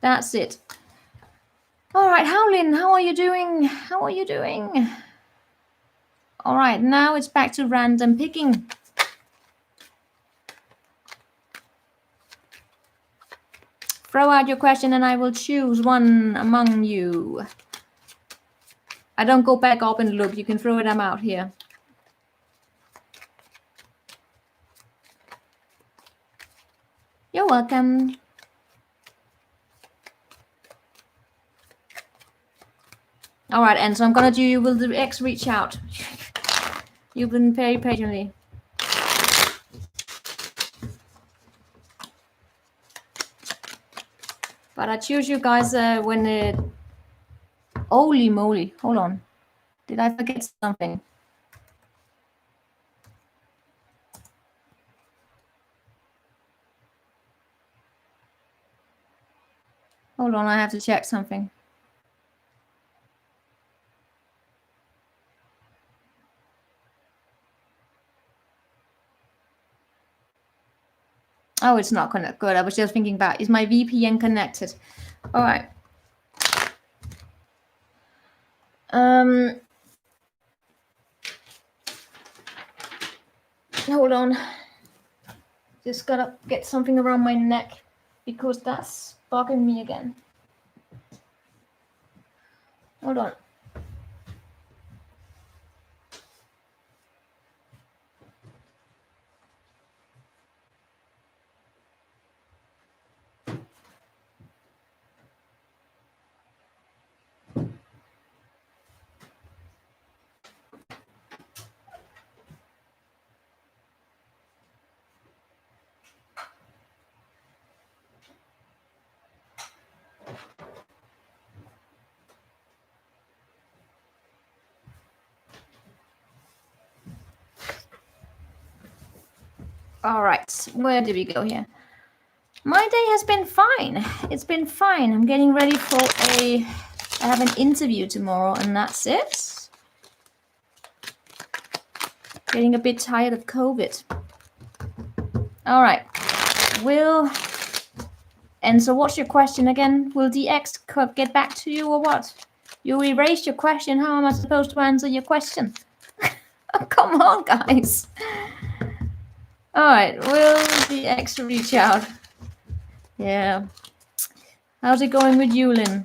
that's it. All right, Howlin, how are you doing? How are you doing? All right, now it's back to random picking. Throw out your question and I will choose one among you. I don't go back up and look. You can throw them out here. You're welcome. All right, and so I'm gonna do, will the X reach out? You've been very patiently. But I choose you guys when holy moly, hold on. Did I forget something? Hold on, I have to check something. Oh, it's not good. I was just thinking about, is my VPN connected? All right. Hold on. Just gotta get something around my neck because that's bugging me again. Hold on. All right, where did we go here? My day has been fine. It's been fine. I'm getting ready for I have an interview tomorrow and that's it. Getting a bit tired of COVID. All right, and so what's your question again? Will the X get back to you or what? You erased your question. How am I supposed to answer your question? Oh, come on, guys. All right, will the X reach out? Yeah. How's it going with you, Lynn?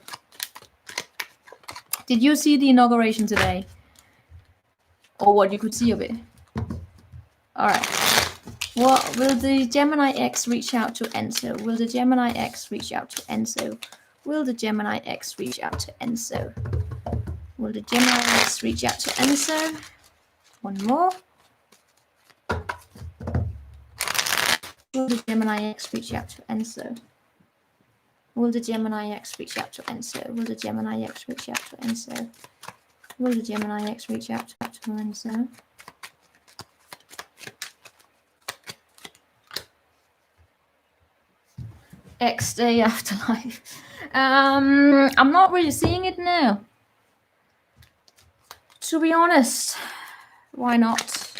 Did you see the inauguration today? Or what you could see of it? All right. What will the Gemini X reach out to Enzo? Will the Gemini X reach out to Enzo? Will the Gemini X reach out to Enzo? Will the Gemini X reach out to Enzo? One more. Will the Gemini X reach out to Enzo? Will the Gemini X reach out to Enzo? Will the Gemini X reach out to Enzo? Will the Gemini X reach out to Enzo? X day afterlife. I'm not really seeing it now. To be honest, why not?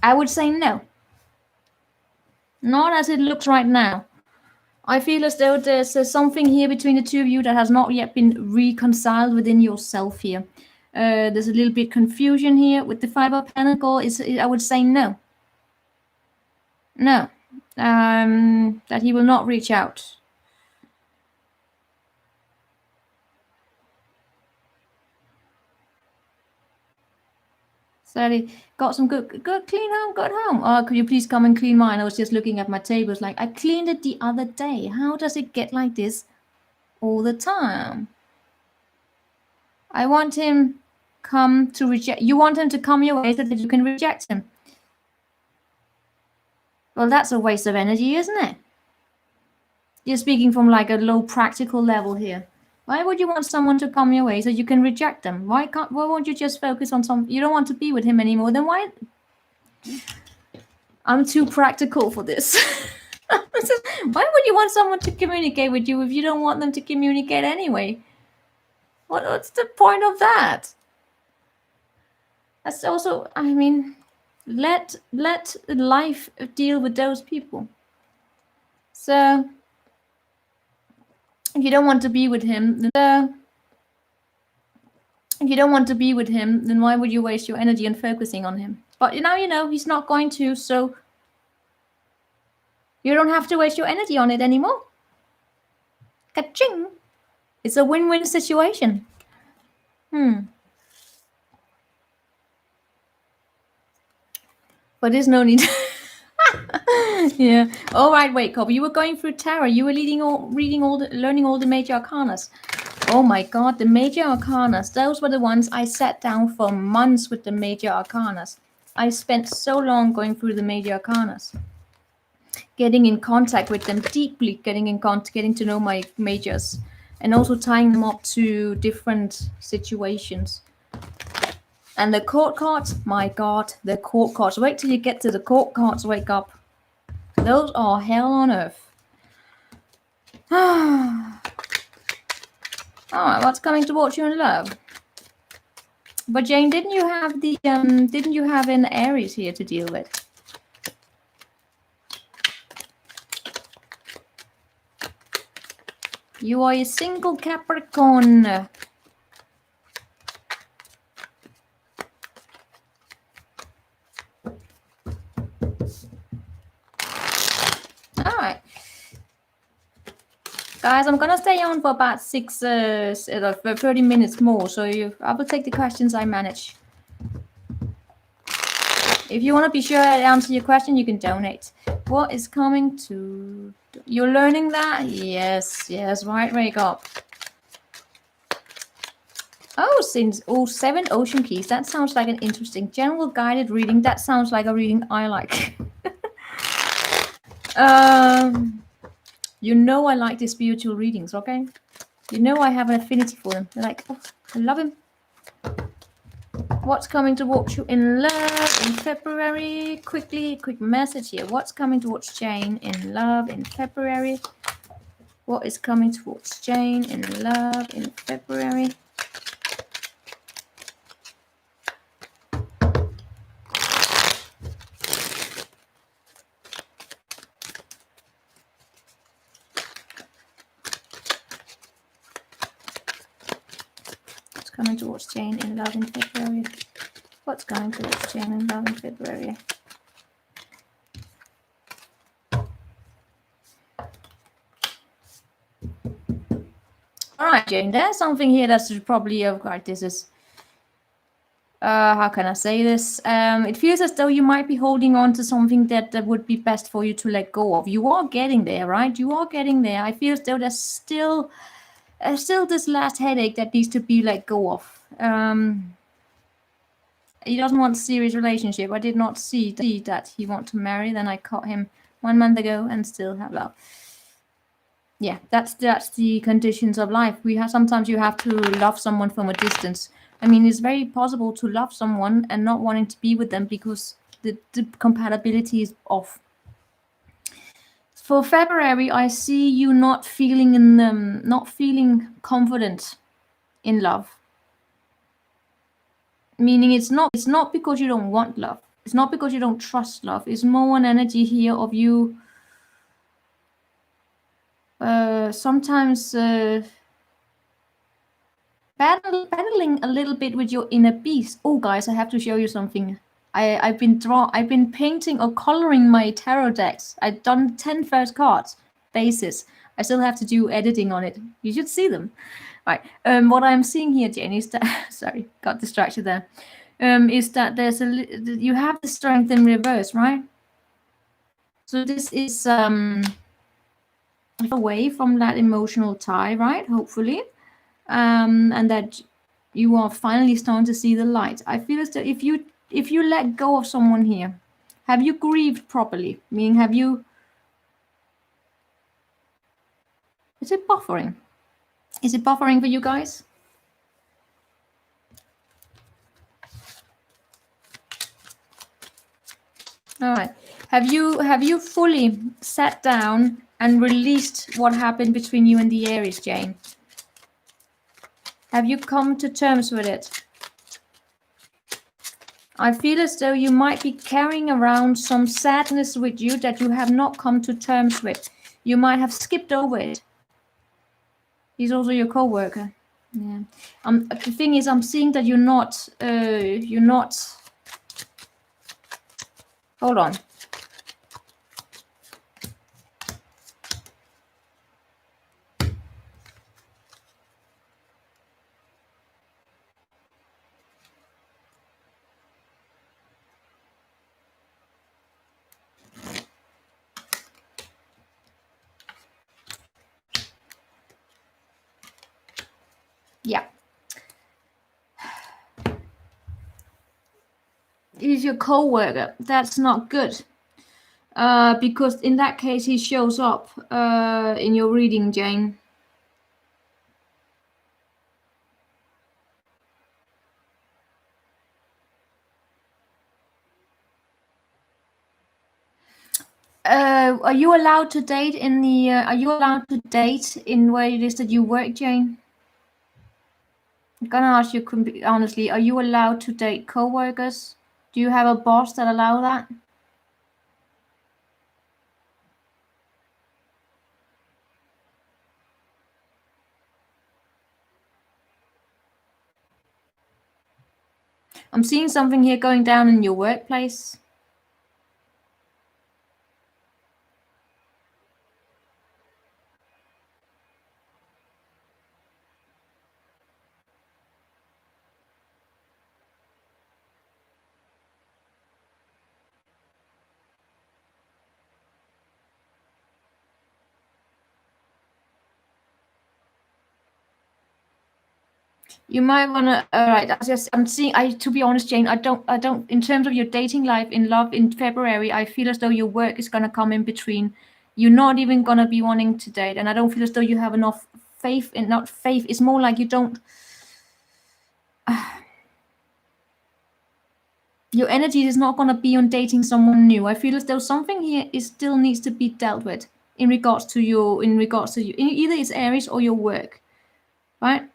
I would say no. Not as it looks right now. I feel as though there's something here between the two of you that has not yet been reconciled within yourself here. There's a little bit confusion here with the Five of Pentacles. I would say no. No. That he will not reach out. So got some good clean home, good home. Oh, could you please come and clean mine? I was just looking at my tables like, I cleaned it the other day. How does it get like this all the time? I want him come to reject. You want him to come your way so that you can reject him. Well, that's a waste of energy, isn't it? You're speaking from like a low practical level here. Why would you want someone to come your way so you can reject them? Why won't you just focus on some? You don't want to be with him anymore. Then why? I'm too practical for this. Why would you want someone to communicate with you if you don't want them to communicate anyway? What's the point of that? That's also, I mean, let life deal with those people. So if you don't want to be with him, then why would you waste your energy on focusing on him? But now you know he's not going to, so you don't have to waste your energy on it anymore. Ka-ching! It's a win-win situation. But there's no need. Yeah. All right, wait, Kobe. You were going through tarot. You were learning all the major arcanas. Oh my God, the major arcanas. Those were the ones I sat down for months with the major arcanas. I spent so long going through the major arcanas, getting in contact with them deeply, getting to know my majors, and also tying them up to different situations. And the court cards, my God, the court cards. Wait till you get to the court cards, wake up. Those are hell on earth. Alright, what's coming towards you in love? But Jane, didn't you have an Aries here to deal with? You are a single Capricorn. Alright. Guys, I'm gonna stay on for about 30 minutes more, so I will take the questions I manage. If you want to be sure I answer your question, you can donate. What is coming to... You're learning that? Yes, right, wake up. Oh, 7 ocean keys. That sounds like an interesting general guided reading. That sounds like a reading I like. You know I like the spiritual readings, okay? You know I have an affinity for them. They're like, oh, I love him. What's coming towards you in love in February? Quick message here. What's coming towards Jane in love in February? What is coming towards Jane in love in February? Coming towards Jane in love in February. What's going towards Jane in love in February? All right, Jane, there's something here that's probably right. This is how can I say this? It feels as though you might be holding on to something that would be best for you to let go of. You are getting there, right? You are getting there. I feel as though there's still this last headache that needs to be let go of. He doesn't want a serious relationship. I did not see that he wants to marry. Then I caught him 1 month ago and still have love. Yeah, that's the conditions of life. Sometimes you have to love someone from a distance. I mean, it's very possible to love someone and not wanting to be with them because the compatibility is off. For February, I see you not feeling confident in love. Meaning it's not because you don't want love. It's not because you don't trust love. It's more an energy here of you sometimes battling a little bit with your inner beast. Oh, guys, I have to show you something. I've been painting or coloring my tarot decks. I've done 10 first cards basis. I still have to do editing on it. You should see them. Right. What I'm seeing here, Jane, is that sorry, got distracted there. Is that you have the strength in reverse, right? So this is away from that emotional tie, right? Hopefully, and that you are finally starting to see the light. I feel as though if you let go of someone here, have you grieved properly? Meaning, have you? Is it buffering? Is it buffering for you guys? All right. Have you fully sat down and released what happened between you and the Aries, Jane? Have you come to terms with it? I feel as though you might be carrying around some sadness with you that you have not come to terms with. You might have skipped over it. He's also your co-worker. Yeah. The thing is, I'm seeing that you're not. Hold on. Yeah. He's your co-worker. That's not good. Because in that case, he shows up in your reading, Jane. Are you allowed to date in the? Are you allowed to date in where it is that you work, Jane? I'm gonna ask you honestly. Are you allowed to date co-workers? Do you have a boss that allow that? I'm seeing something here going down in your workplace. You might wanna. Right. I'm seeing. To be honest, Jane, I don't. In terms of your dating life, in love, in February, I feel as though your work is gonna come in between. You're not even gonna be wanting to date, and I don't feel as though you have enough faith. And not faith. It's more like you don't. Your energy is not gonna be on dating someone new. I feel as though something here still needs to be dealt with in regards to you. Either it's Aries or your work, right?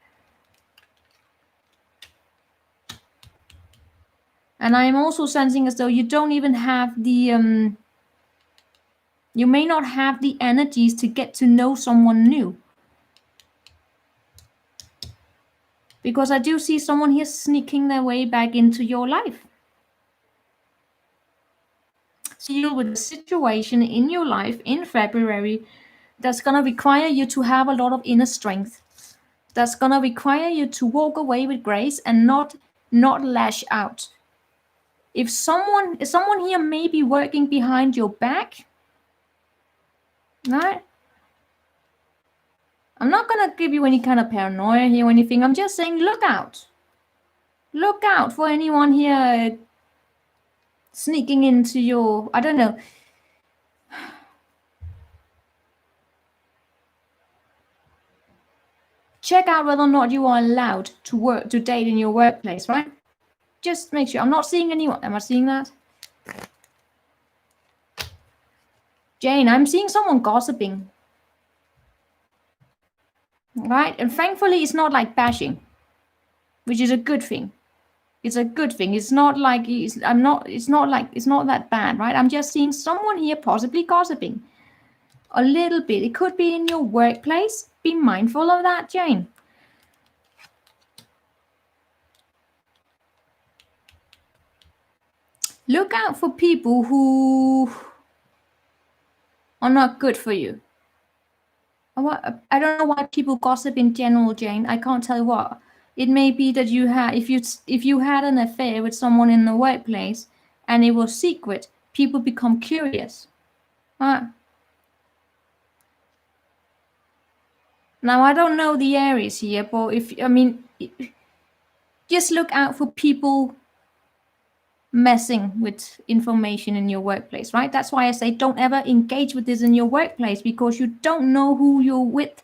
And I am also sensing as though you don't even have the you may not have the energies to get to know someone new. Because I do see someone here sneaking their way back into your life. Deal with a situation in your life in February that's going to require you to have a lot of inner strength. That's going to require you to walk away with grace and not lash out. If someone here may be working behind your back, right? I'm not going to give you any kind of paranoia here or anything. I'm just saying, look out. Look out for anyone here sneaking into your, I don't know. Check out whether or not you are allowed to date in your workplace, right? Just make sure. I'm not seeing anyone. Am I seeing that? Jane, I'm seeing someone gossiping. Right? And thankfully it's not like bashing, which is a good thing. It's a good thing. It's not like it's not that bad, right? I'm just seeing someone here possibly gossiping. A little bit. It could be in your workplace. Be mindful of that, Jane. Look out for people who are not good for you. I don't know why people gossip in general, Jane. I can't tell you what. It may be that you had, if you had an affair with someone in the workplace and it was secret, people become curious. Now I don't know the Aries here, but just look out for people messing with information in your workplace, right? That's why I say don't ever engage with this in your workplace, because you don't know who you're with.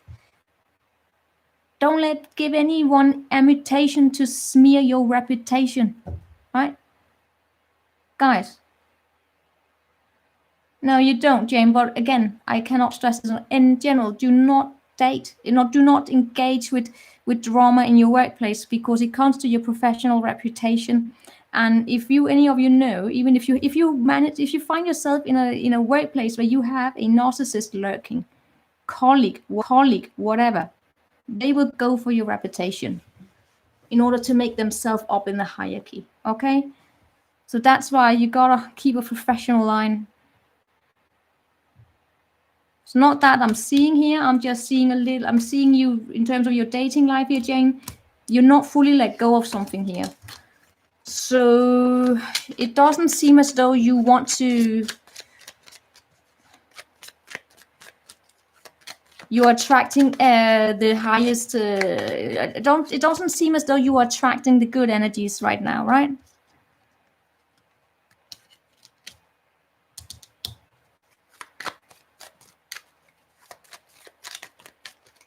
Don't give anyone ammunition to smear your reputation, right? Guys, No, you don't, Jane. But again, I cannot stress this. In general, do not date. Do not engage with drama in your workplace, because it comes to your professional reputation. And if any of you know, even if you find yourself in a workplace where you have a narcissist lurking, colleague, whatever, they will go for your reputation in order to make themselves up in the hierarchy. Okay, so that's why you gotta keep a professional line. It's not that I'm seeing here. I'm just seeing I'm seeing you in terms of your dating life here, Jane. You're not fully let go of something here. So it doesn't seem as though you want to. You're attracting the highest. It doesn't seem as though you are attracting the good energies right now, right?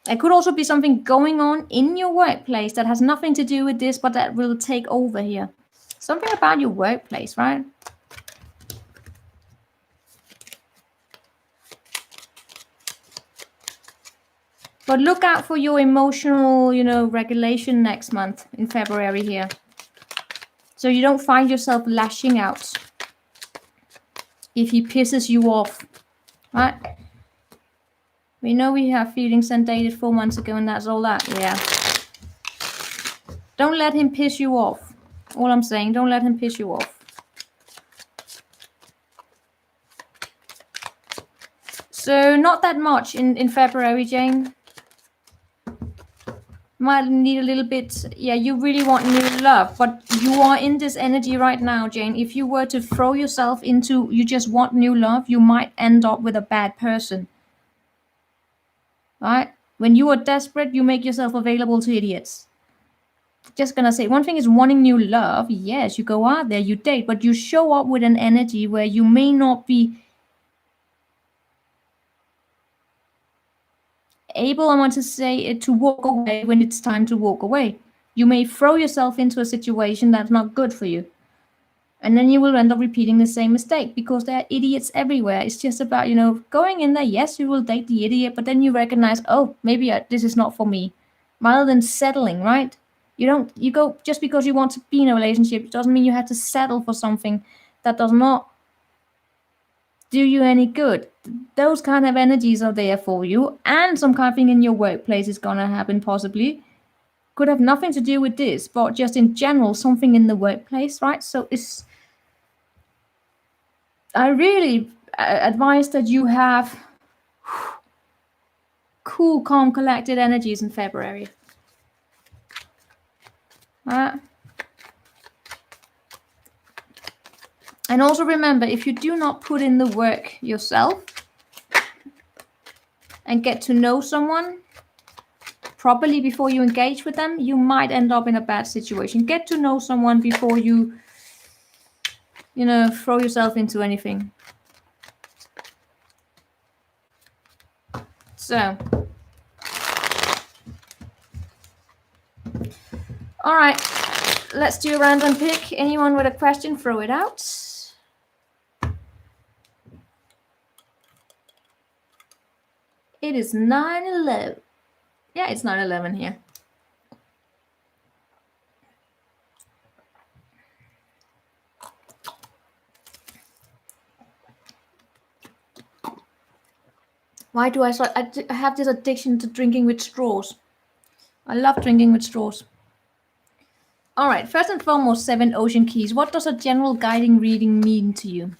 There could also be something going on in your workplace that has nothing to do with this, but that will take over here. Something about your workplace, right? But look out for your emotional, regulation next month in February here. So you don't find yourself lashing out if he pisses you off, right? We know we have feelings and dated 4 months ago, and that's all that, yeah. Don't let him piss you off. All I'm saying, don't let him piss you off. So not that much in February, Jane. Might need a little bit. Yeah, you really want new love, but you are in this energy right now, Jane. If you were to throw yourself into you just want new love, you might end up with a bad person. Right? When you are desperate, you make yourself available to idiots. Just gonna say, one thing is wanting new love. Yes, you go out there, you date, but you show up with an energy where you may not be able, I want to say, to walk away when it's time to walk away. You may throw yourself into a situation that's not good for you. And then you will end up repeating the same mistake, because there are idiots everywhere. It's just about, going in there. Yes, you will date the idiot, but then you recognize, oh, maybe this is not for me. Rather than settling, right? You go just because you want to be in a relationship. It doesn't mean you have to settle for something that does not do you any good. Those kind of energies are there for you, and some kind of thing in your workplace is gonna happen possibly. Could have nothing to do with this, but just in general, something in the workplace, right? So I really advise that you have cool, calm, collected energies in February. And also remember, if you do not put in the work yourself and get to know someone properly before you engage with them, you might end up in a bad situation. Get to know someone before you, throw yourself into anything. So, all right, let's do a random pick. Anyone with a question, throw it out. It is 9/11. Yeah, it's 9/11 here. Why do I have this addiction to drinking with straws? I love drinking with straws. All right, first and foremost, 7 ocean keys. What does a general guiding reading mean to you?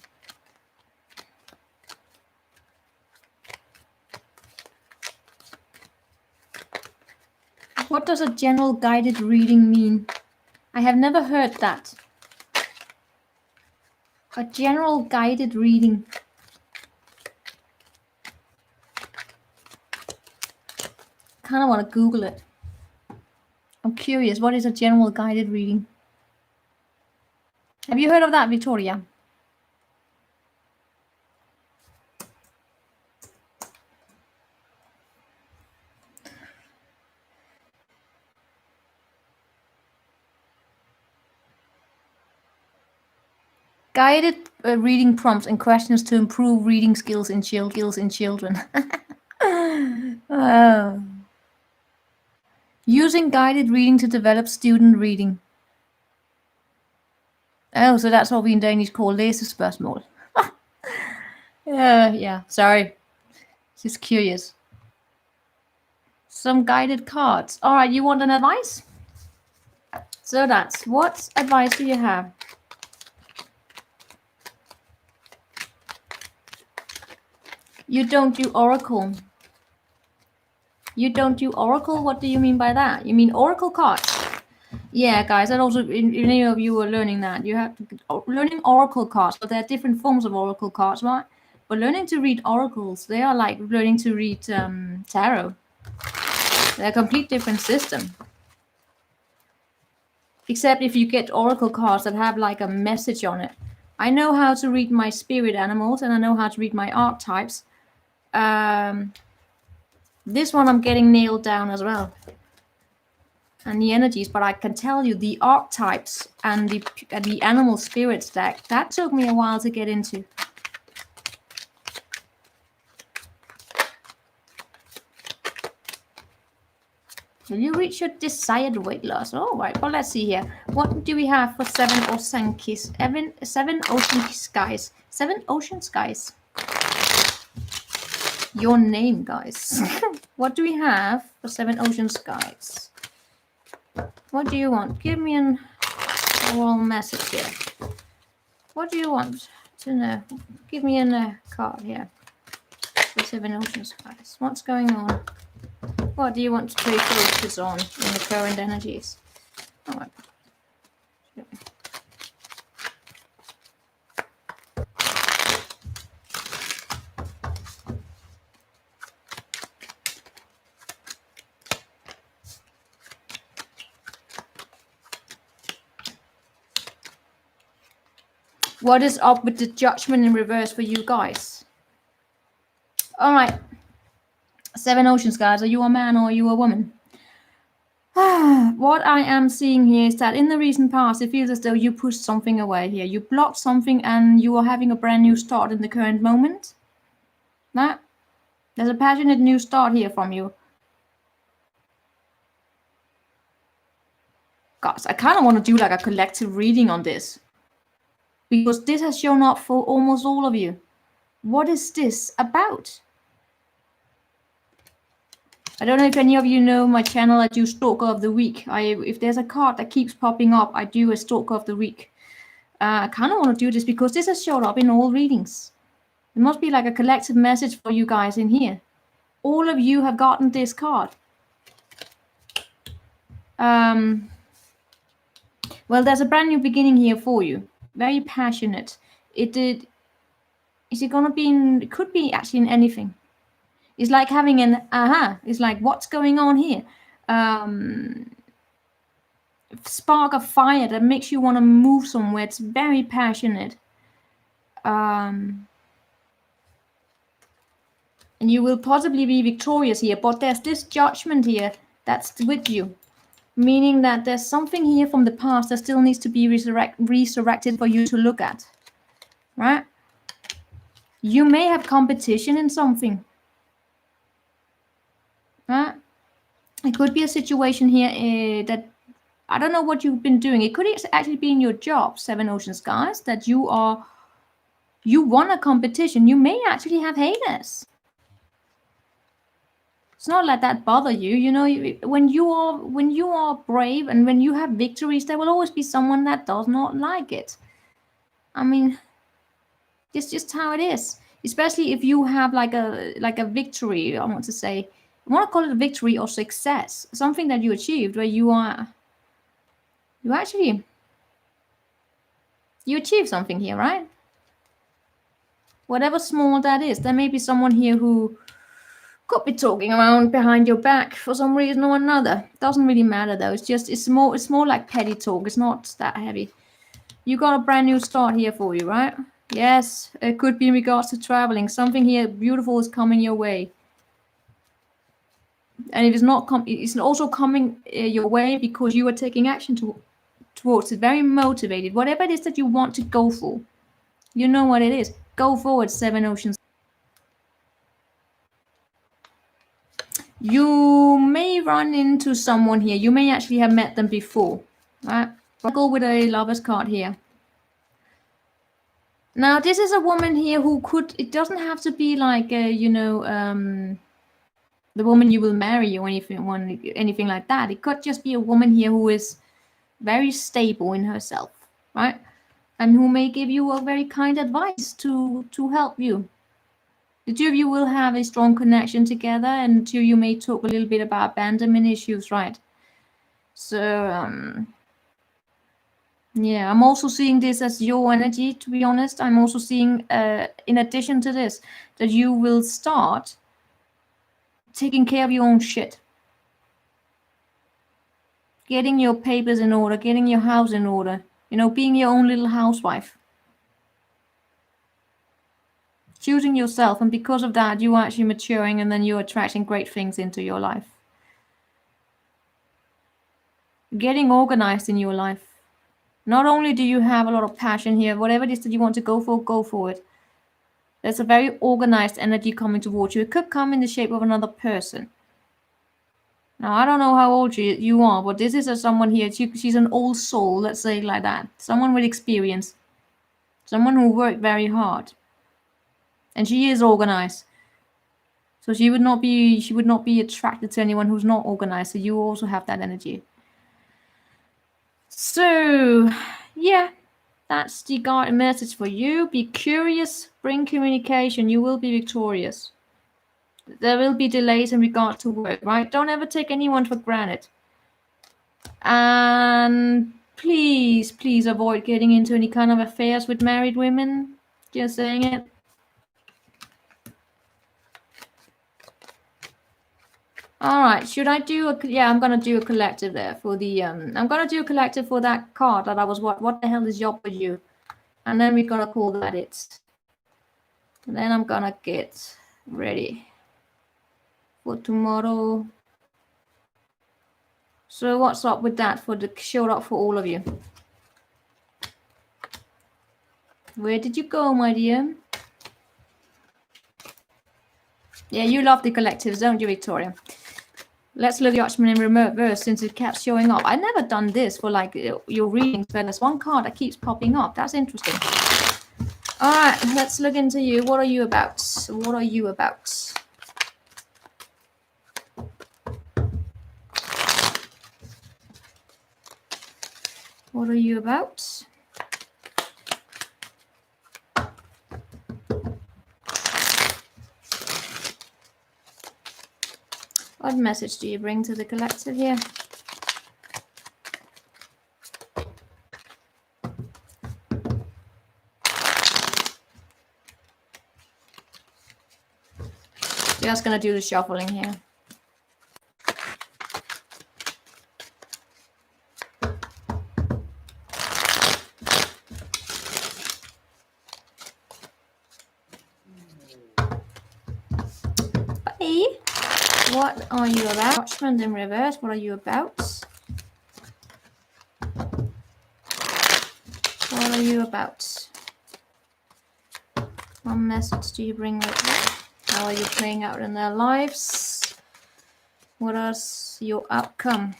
What does a general guided reading mean? I have never heard that. A general guided reading. Kind of want to Google it. I'm curious, what is a general guided reading? Have you heard of that, Victoria? Guided reading prompts and questions to improve reading skills in children. Oh. Using guided reading to develop student reading. Oh, so that's what we in Danish call læsespørgsmål. Yeah, sorry. Just curious. Some guided cards. All right, you want an advice? So that's, what advice do you have? You don't do oracle. You don't do oracle? What do you mean by that? You mean oracle cards? Yeah, guys, that also, if any of you are learning that, you have to, learning oracle cards, but there are different forms of oracle cards, right? But learning to read oracles, they are like learning to read tarot. They're a complete different system. Except if you get oracle cards that have like a message on it. I know how to read my spirit animals, and I know how to read my archetypes. This one I'm getting nailed down as well. And the energies, but I can tell you the archetypes and the animal spirits that took me a while to get into. Will you reach your desired weight loss? All right, well, let's see here. What do we have for seven ocean skies? Seven ocean skies. Your name, guys. What do we have for seven ocean skies? What do you want? Give me an oral message here. What do you want to know? Give me a card here. For seven ocean skies. What's going on? What do you want to pay focus on in the current energies? All right. What is up with the judgment in reverse for you guys? All right. Seven oceans, guys. Are you a man or are you a woman? What I am seeing here is that in the recent past, it feels as though you pushed something away here. You blocked something and you are having a brand new start in the current moment. Right? There's a passionate new start here from you. Guys, I kind of want to do like a collective reading on this. Because this has shown up for almost all of you. What is this about? I don't know if any of you know my channel. I do Stalker of the Week. If there's a card that keeps popping up, I do a Stalker of the Week. I kind of want to do this because this has showed up in all readings. It must be like a collective message for you guys in here. All of you have gotten this card. Well, there's a brand new beginning here for you. Very passionate. Is it gonna be in? It could be actually in anything. It's like having an aha. It's like, what's going on here? Spark of fire that makes you want to move somewhere. It's very passionate. And you will possibly be victorious here, but there's this judgment here that's with you. Meaning that there's something here from the past that still needs to be resurrected for you to look at. Right? You may have competition in something. Right? It could be a situation here that, I don't know what you've been doing. It could actually be in your job, Seven Oceans, guys, that you won a competition. You may actually have haters. It's not like that bother you. You know, when you are brave and when you have victories, there will always be someone that does not like it. I mean, it's just how it is. Especially if you have like a victory. I want to say, I want to call it a victory or success, something that you achieved where you achieve something here, right? Whatever small that is, there may be someone here who could be talking around behind your back for some reason or another. Doesn't really matter though. It's more like petty talk. It's not that heavy. You got a brand new start here for you, right? Yes, it could be in regards to traveling. Something here beautiful is coming your way. And if it's not, it's also coming your way because you are taking action towards it. Very motivated. Whatever it is that you want to go for, You know what it is. Go forward, 7 oceans. You may run into someone here. You may actually have met them before. Right? I'll go with a lover's card here. Now, this is a woman here who could, it doesn't have to be like, the woman you will marry or anything like that. It could just be a woman here who is very stable in herself, right? And who may give you a very kind advice to help you. The two of you will have a strong connection together, and two of you may talk a little bit about abandonment issues, right? So, yeah, I'm also seeing this as your energy, to be honest. I'm also seeing, in addition to this, that you will start taking care of your own shit. Getting your papers in order, getting your house in order, being your own little housewife. Choosing yourself, and because of that, you are actually maturing, and then you're attracting great things into your life. Getting organized in your life. Not only do you have a lot of passion here, whatever it is that you want to go for it. There's a very organized energy coming towards you. It could come in the shape of another person. Now, I don't know how old you are, but this is someone here. She's an old soul, let's say it like that. Someone with experience. Someone who worked very hard. And she is organized. So she would not be attracted to anyone who's not organized. So you also have that energy. So, yeah, that's the guided message for you. Be curious, bring communication. You will be victorious. There will be delays in regard to work, right? Don't ever take anyone for granted. And please, please avoid getting into any kind of affairs with married women. Just saying it. All right, should I do I'm going to do a collective there for the, I'm going to do a collective for that card that I was, what the hell is up with you? And then we're going to call that it. And then I'm going to get ready for tomorrow. So what's up with that for the show up for all of you? Where did you go, my dear? Yeah, you love the collectives, don't you, Victoria? Let's look at Judgment in reverse since it kept showing up. I've never done this for like your readings, but there's one card that keeps popping up. That's interesting. All right, let's look into you. What are you about? What are you about? What are you about? What message do you bring to the collective here? Just gonna do the shuffling here. Bye. What are you about? Judgment in reverse. What are you about? What are you about? What message do you bring with you? How are you playing out in their lives? What is your outcome?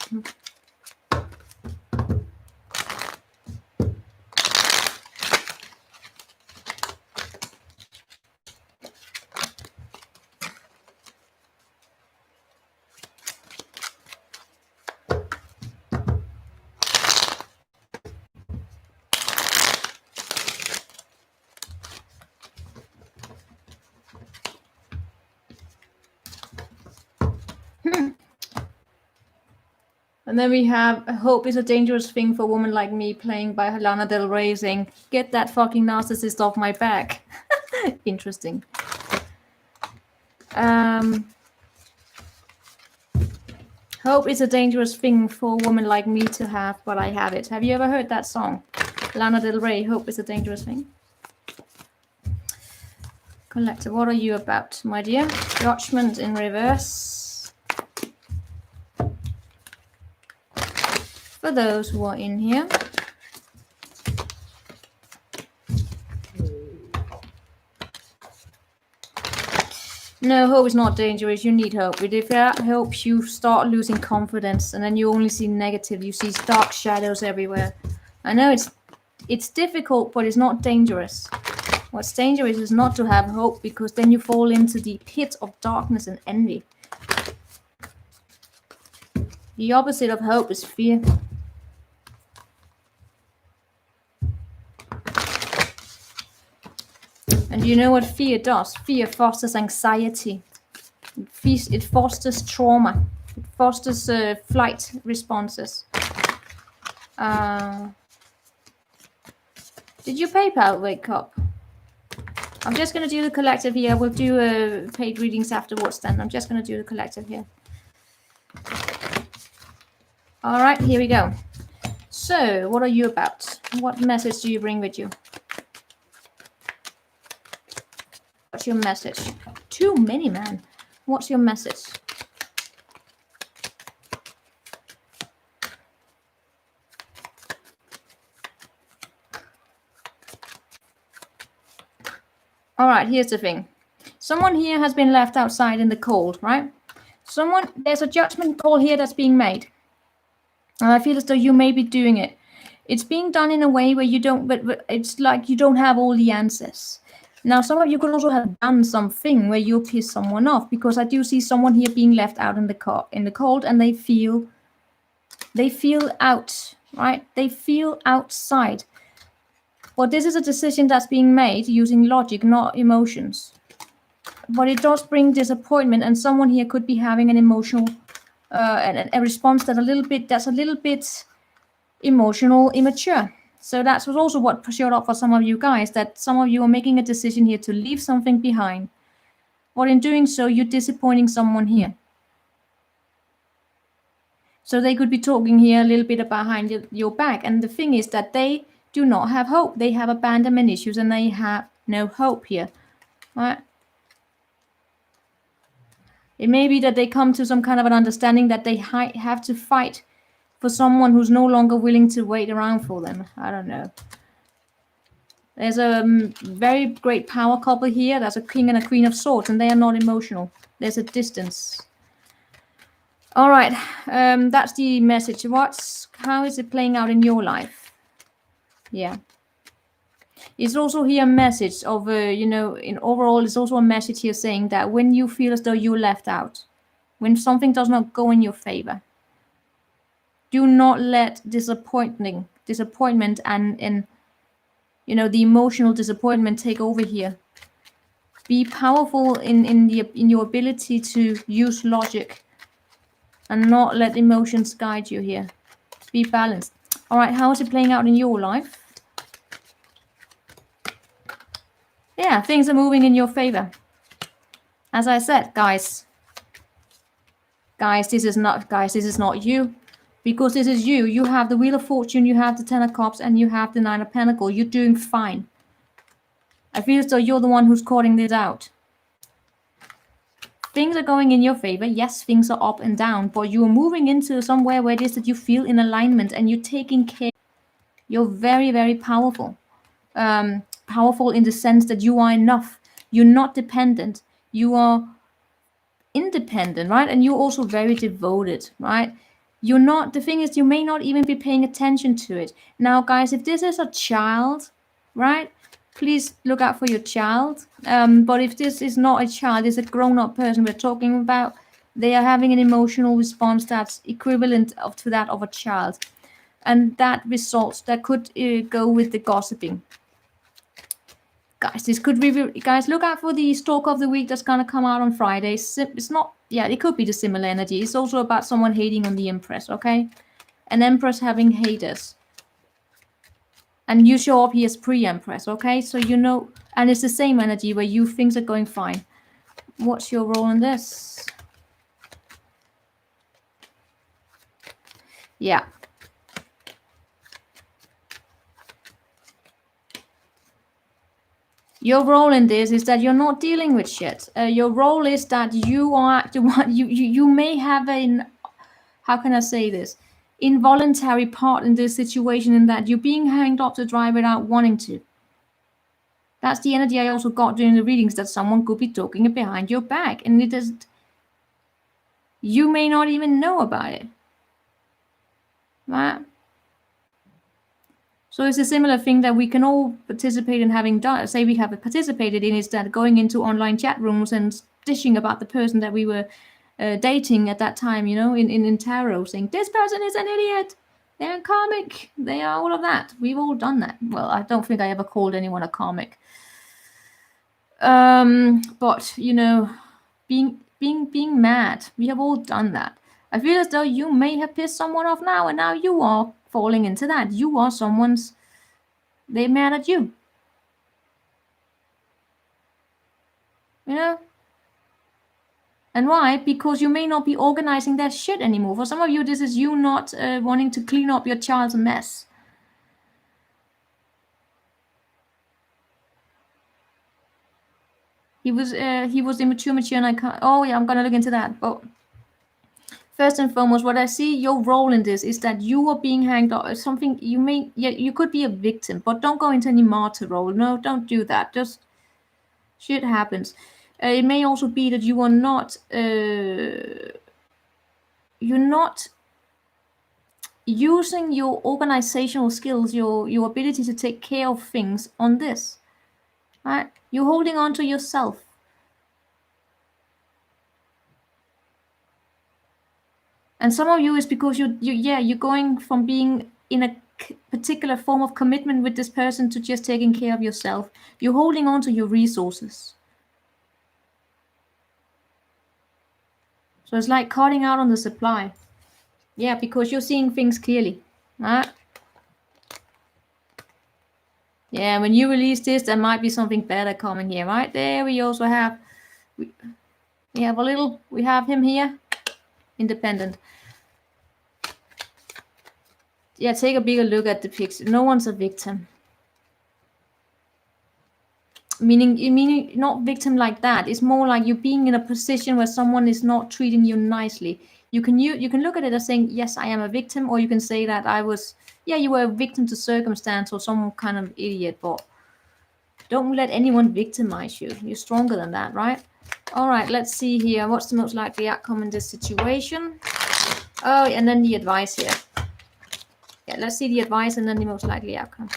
And then we have Hope is a Dangerous Thing for a Woman Like Me, playing by Lana Del Rey, saying, get that fucking narcissist off my back. Interesting. Hope is a dangerous thing for a woman like me to have, but I have it. Have you ever heard that song? Lana Del Rey, Hope is a Dangerous Thing. Collector, what are you about, my dear? Judgment in reverse. For those who are in here. No, hope is not dangerous. You need hope. But if that helps you start losing confidence and then you only see negative, you see dark shadows everywhere. I know it's difficult, but it's not dangerous. What's dangerous is not to have hope, because then you fall into the pit of darkness and envy. The opposite of hope is fear. And you know what fear does? Fear fosters anxiety. It fosters trauma. It fosters flight responses. Did you PayPal wake up? I'm just going to do the collective here. We'll do paid readings afterwards then. I'm just going to do the collective here. All right, here we go. So, what are you about? What message do you bring with you? What's your message? Too many, man. What's your message? All right, here's the thing. Someone here has been left outside in the cold, right? There's a judgment call here that's being made. And I feel as though you may be doing it. It's being done in a way where you don't, but it's like you don't have all the answers. Now, some of you could also have done something where you piss someone off, because I do see someone here being left out in the cold, and they feel out, right? They feel outside. But this is a decision that's being made using logic, not emotions. But it does bring disappointment, and someone here could be having an emotional, a response that's a little bit emotional, immature. So that's also what showed up for some of you guys, that some of you are making a decision here to leave something behind. But in doing so, you're disappointing someone here. So they could be talking here a little bit behind your back. And the thing is that they do not have hope. They have abandonment issues and they have no hope here. Right? It may be that they come to some kind of an understanding that they have to fight for someone who's no longer willing to wait around for them. I don't know. There's a very great power couple here. There's a king and a queen of swords, and they are not emotional. There's a distance. All right, that's the message. How is it playing out in your life? Yeah. It's also here a message of, in overall, it's also a message here saying that when you feel as though you're left out, when something does not go in your favor, do not let disappointment and the emotional disappointment take over here. Be powerful in your ability to use logic and not let emotions guide you here. Be balanced. All right, how is it playing out in your life? Yeah, things are moving in your favor. As I said, guys, this is not you. Because this is you. You have the Wheel of Fortune, you have the Ten of Cups, and you have the Nine of Pentacles. You're doing fine. I feel as though you're the one who's calling this out. Things are going in your favor. Yes, things are up and down, but you are moving into somewhere where it is that you feel in alignment and you're taking care. You're very, very powerful. Powerful in the sense that you are enough. You're not dependent. You are independent, right? And you're also very devoted, right? You're not, the thing is, you may not even be paying attention to it. Now, guys, if this is a child, right, please look out for your child. But if this is not a child, it's a grown-up person we're talking about, they are having an emotional response that's equivalent to that of a child. And that results, that could go with the gossiping. Guys, this could be, guys, look out for the Stalker of the Week that's going to come out on Friday. It's not, yeah, it could be the similar energy. It's also about someone hating on the Empress, okay? An Empress having haters. And you show up here as pre-Empress, okay? So you know, and it's the same energy where you things are going fine. What's your role in this? Yeah. Your role in this is that you're not dealing with shit. Your role is that you are the one. You may have an, how can I say this, involuntary part in this situation, in that you're being hanged up to dry without wanting to. That's the energy I also got during the readings, that someone could be talking behind your back, and it is, you may not even know about it, right? So it's a similar thing that we can all participate in having done. Say we have participated in, is that going into online chat rooms and dishing about the person that we were dating at that time, you know, in tarot, saying this person is an idiot, they're a comic, they are all of that. We've all done that. Well, I don't think I ever called anyone a comic. But you know, being mad, we have all done that. I feel as though you may have pissed someone off now, and now you are falling into that. You are someone's, they're mad at you. You know? And why? Because you may not be organizing their shit anymore. For some of you, this is you not wanting to clean up your child's mess. He was immature, and I can't. Oh yeah, I'm gonna look into that. But first and foremost, what I see your role in this is that you are being hanged up. Something you may, yeah, you could be a victim, but don't go into any martyr role. No, don't do that. Just shit happens. It may also be that you are not. You're not using your organizational skills, your ability to take care of things on this. Right? You're holding on to yourself. And some of you is because you're going from being in a particular form of commitment with this person to just taking care of yourself. You're holding on to your resources. So it's like cutting out on the supply. Yeah, because you're seeing things clearly. Right? Yeah, when you release this, there might be something better coming here, right? There we also have, we have him here, independent. Yeah, take a bigger look at the picture. No one's a victim. Meaning not victim like that. It's more like you being in a position where someone is not treating you nicely. You can look at it as saying, yes, I am a victim, or you can say that you were a victim to circumstance or some kind of idiot, but don't let anyone victimize you. You're stronger than that, right? All right, let's see here. What's the most likely outcome in this situation? Oh, and then the advice here. Yeah, let's see the advice and then the most likely outcome.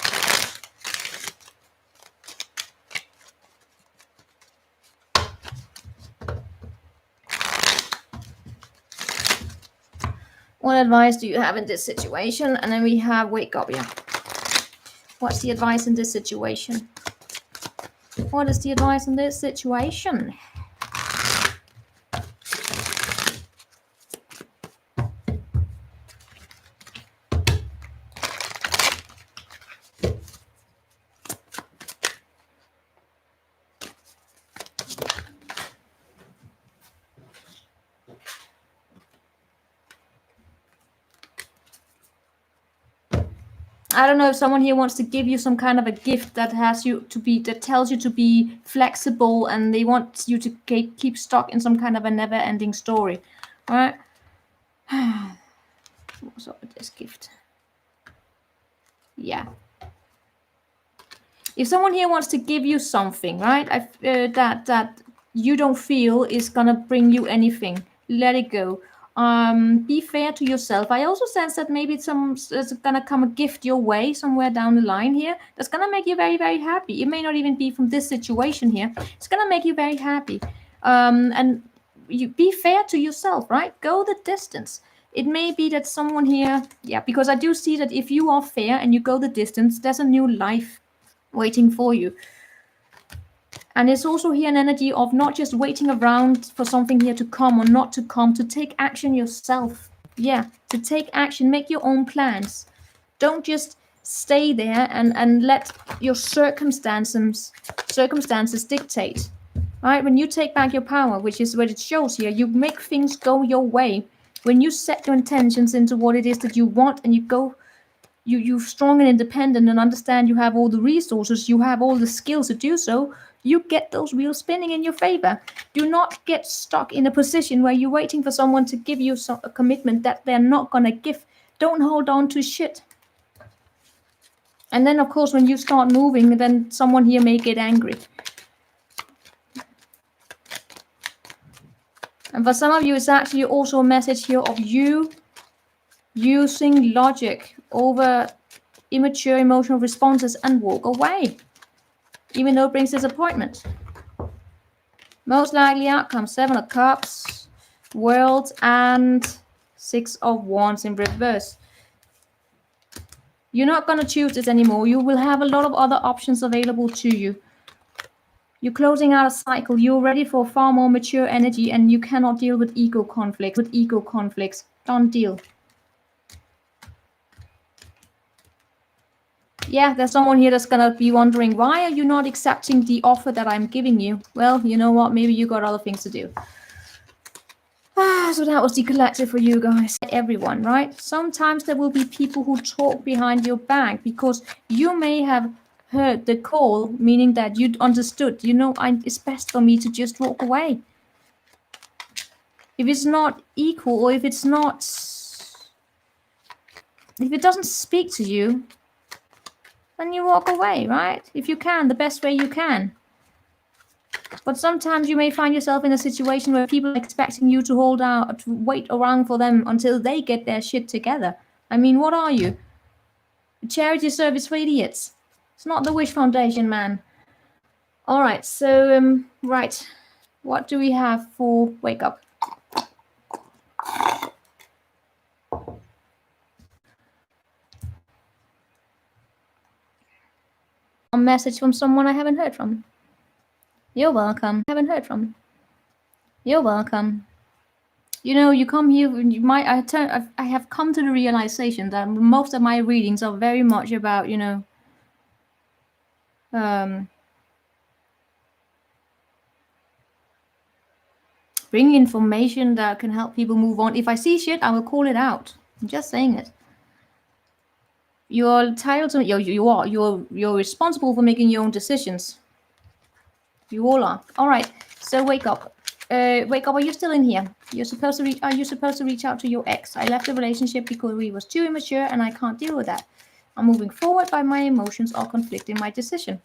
What advice do you have in this situation? And then we have wake up, yeah. What's the advice in this situation? What is the advice in this situation? I don't know if someone here wants to give you some kind of a gift that tells you to be flexible, and they want you to keep stuck in some kind of a never-ending story, all right? What's up with this gift? Yeah. If someone here wants to give you something, right, that you don't feel is gonna bring you anything, let it go. Be fair to yourself. I also sense that maybe there's gonna come a gift your way somewhere down the line here that's gonna make you very, very happy. It may not even be from this situation here. It's gonna make you very happy. And you be fair to yourself, right? Go the distance. It may be that someone here, yeah, because I do see that if you are fair and you go the distance, there's a new life waiting for you. And it's also here an energy of not just waiting around for something here to come or not to come, to take action yourself. Yeah, to take action, make your own plans. Don't just stay there and let your circumstances dictate. Right? When you take back your power, which is what it shows here, you make things go your way. When you set your intentions into what it is that you want, and you go, you're strong and independent and understand you have all the resources, you have all the skills to do so, you get those wheels spinning in your favor. Do not get stuck in a position where you're waiting for someone to give you a commitment that they're not going to give. Don't hold on to shit. And then, of course, when you start moving, then someone here may get angry. And for some of you, it's actually also a message here of you using logic over immature emotional responses and walk away, even though it brings disappointment. Most likely outcome, 7 of Cups, World, and 6 of Wands in reverse. You're not going to choose this anymore. You will have a lot of other options available to you. You're closing out a cycle. You're ready for far more mature energy, and you cannot deal with ego conflicts. Don't deal. Yeah, there's someone here that's going to be wondering, why are you not accepting the offer that I'm giving you? Well, you know what? Maybe you got other things to do. So that was the collective for you guys. Everyone, right? Sometimes there will be people who talk behind your back because you may have heard the call, meaning that you understood, you know, it's best for me to just walk away. If it's not equal, or if it doesn't speak to you, then you walk away, right? If you can, the best way you can. But sometimes you may find yourself in a situation where people are expecting you to hold out, to wait around for them until they get their shit together. I mean, what are you? A charity service for idiots. It's not the Wish Foundation, man. All right, so, right. What do we have for Wake Up? A message from someone I haven't heard from. You're welcome. Haven't heard from. You're welcome. You know, you come here, I have come to the realization that most of my readings are very much about, you know, bring information that can help people move on. If I see shit, I will call it out. I'm just saying it. You're entitled to, you're responsible for making your own decisions. You all are. All right. So Wake Up. Wake Up. Are you still in here? Are you supposed to reach out to your ex? I left the relationship because we was too immature and I can't deal with that. I'm moving forward, but my emotions are conflicting my decision.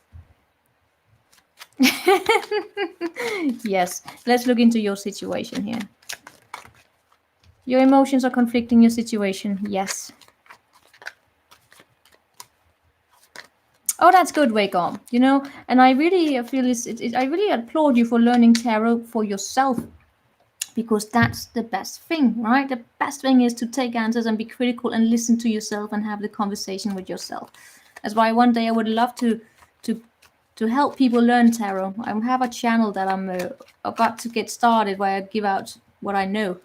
Yes. Let's look into your situation here. Your emotions are conflicting your situation. Yes. Oh, that's good, Wake Up. You know, and I really feel I really applaud you for learning tarot for yourself, because that's the best thing, right? The best thing is to take answers and be critical and listen to yourself and have the conversation with yourself. That's why one day I would love to help people learn tarot. I have a channel that I'm about to get started where I give out what I know.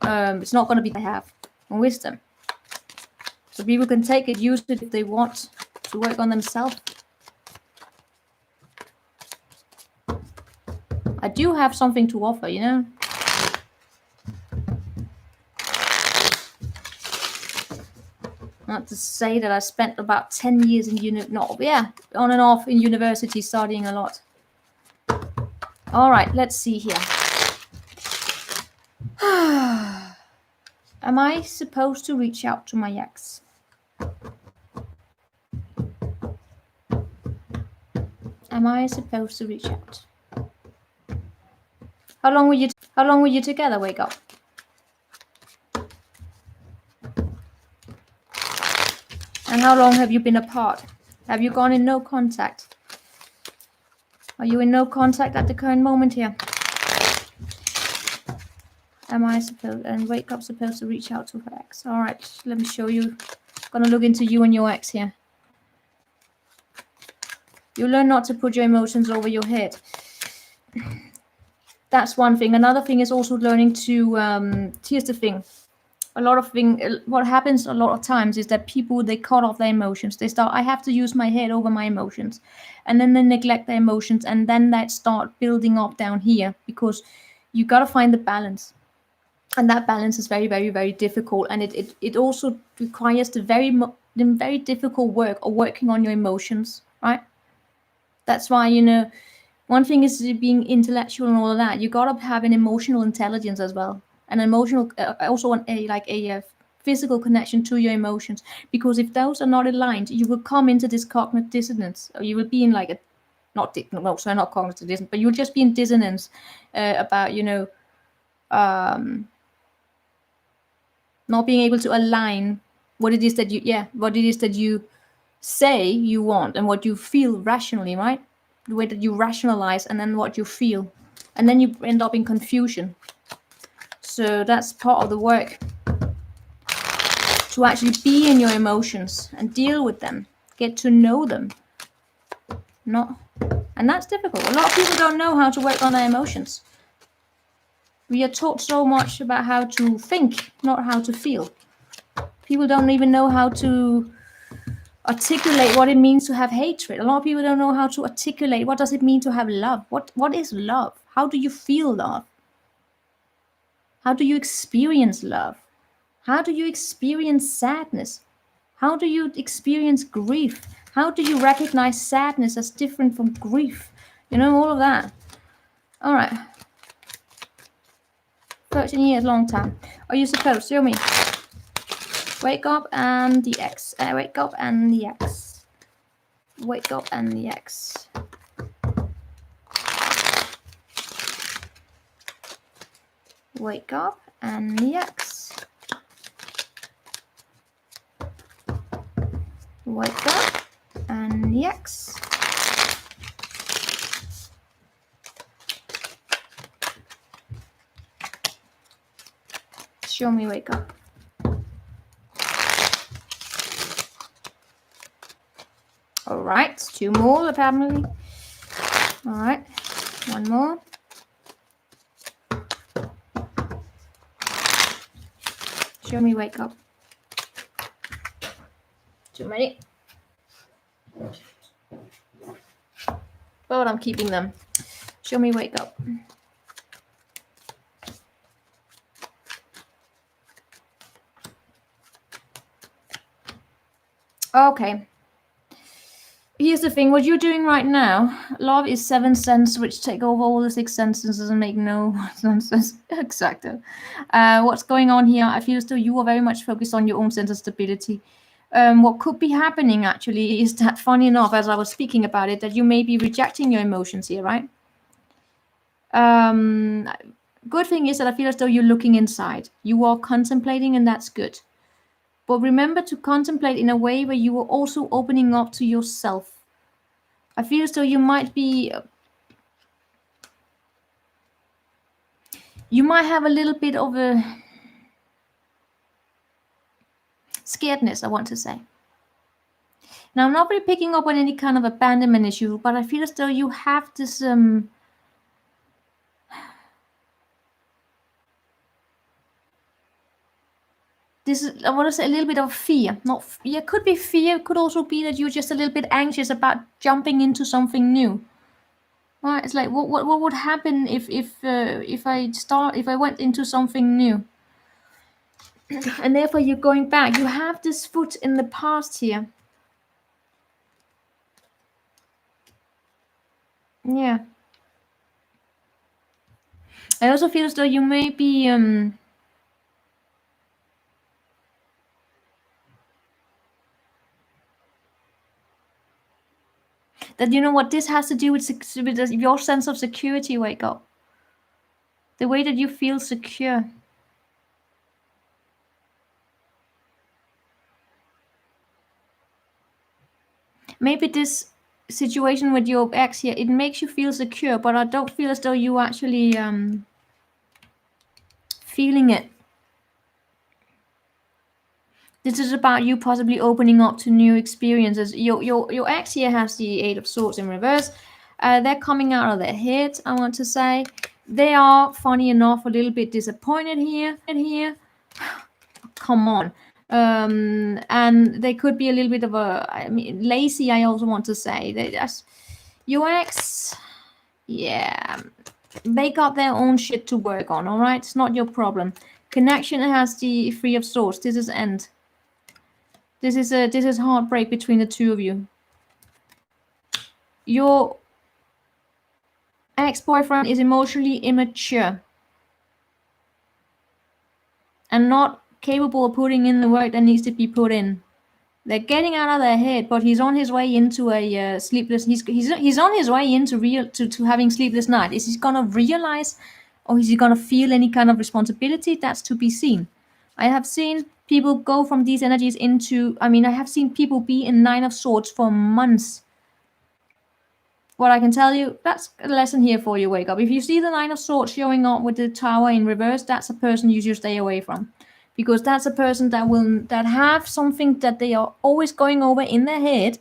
It's not going to be I have wisdom, so people can take it, use it if they want to work on themselves. I do have something to offer, you know. Not to say that I spent about 10 years in on and off in university studying a lot. All right, let's see here. Am I supposed to reach out to my ex? Am I supposed to reach out? How long were you together, Wake Up? And how long have you been apart? Have you gone in no contact? Are you in no contact at the current moment here? Am I supposed, and Wake Up supposed to reach out to her ex? All right, let me show you. I'm gonna look into you and your ex here. You learn not to put your emotions over your head. That's one thing. Another thing is also learning to, here's the thing. What happens a lot of times is that people, they cut off their emotions. They start, I have to use my head over my emotions. And then they neglect their emotions. And then that start building up down here, because you got to find the balance. And that balance is very, very, very difficult. And it also requires the very difficult work of working on your emotions, right? That's why, you know, one thing is being intellectual and all of that. You got to have an emotional intelligence as well. An emotional, also a physical connection to your emotions. Because if those are not aligned, you will come into this cognitive dissonance, or you will be in like a not cognitive dissonance, but you'll just be in dissonance about, you know, not being able to align what it is that you say you want and what you feel rationally, right? The way that you rationalize and then what you feel, and then you end up in confusion. So that's part of the work, to actually be in your emotions and deal with them, get to know them. And that's difficult. A lot of people don't know how to work on their emotions. We are taught so much about how to think, not how to feel. People don't even know how to articulate what it means to have hatred. A lot of people don't know how to articulate what does it mean to have love. What is love? How do you feel love? How do you experience love? How do you experience sadness? How do you experience grief? How do you recognize sadness as different from grief? You know, all of that. All right. 13 years, long time. Are you supposed? Show me. Wake up and the X. Wake up and the X. Wake up and the X. Wake up and the X. Wake up and the X. Show me wake up. All right, 2 more apparently. All right, 1 more. Show me wake up. Too many. But I'm keeping them. Show me wake up. Okay. Here's the thing, what you're doing right now, love is 7 senses which take over all the 6 senses and make no sense. Exactly. What's going on here, I feel as though you are very much focused on your own sense of stability. What could be happening actually is that, funny enough, as I was speaking about it, that you may be rejecting your emotions here, right? Good thing is that I feel as though you're looking inside. You are contemplating, and that's good. But remember to contemplate in a way where you are also opening up to yourself. I feel as though you might have a little bit of a scaredness, I want to say. Now, I'm not really picking up on any kind of abandonment issue, but I feel as though you have this I want to say a little bit of fear. It could be fear. It could also be that you're just a little bit anxious about jumping into something new. Right? It's like what would happen if I went into something new, and therefore you're going back. You have this foot in the past here. Yeah. I also feel as though you may be that, you know what, this has to do with your sense of security. Wake up. The way that you feel secure. Maybe this situation with your ex here, it makes you feel secure, but I don't feel as though you actually feeling it. This is about you possibly opening up to new experiences. Your ex here has the 8 of Swords in reverse. They're coming out of their head, I want to say. They are, funny enough, a little bit disappointed here. Come on. And they could be a little bit of lazy, I also want to say. Your ex, yeah, they got their own shit to work on, all right? It's not your problem. Connection has the 3 of Swords. This is end. This is heartbreak between the 2 of you. Your ex-boyfriend is emotionally immature and not capable of putting in the work that needs to be put in. They're getting out of their head, but he's on his way into a sleepless. He's on his way into to having sleepless night. Is he gonna realize, or is he gonna feel any kind of responsibility? That's to be seen. I have seen people go from these energies into. I mean, I have seen people be in Nine of Swords for months. What I can tell you, that's a lesson here for you. Wake up. If you see the Nine of Swords showing up with the Tower in reverse, that's a person you should stay away from. Because that's a person that have something that they are always going over in their head,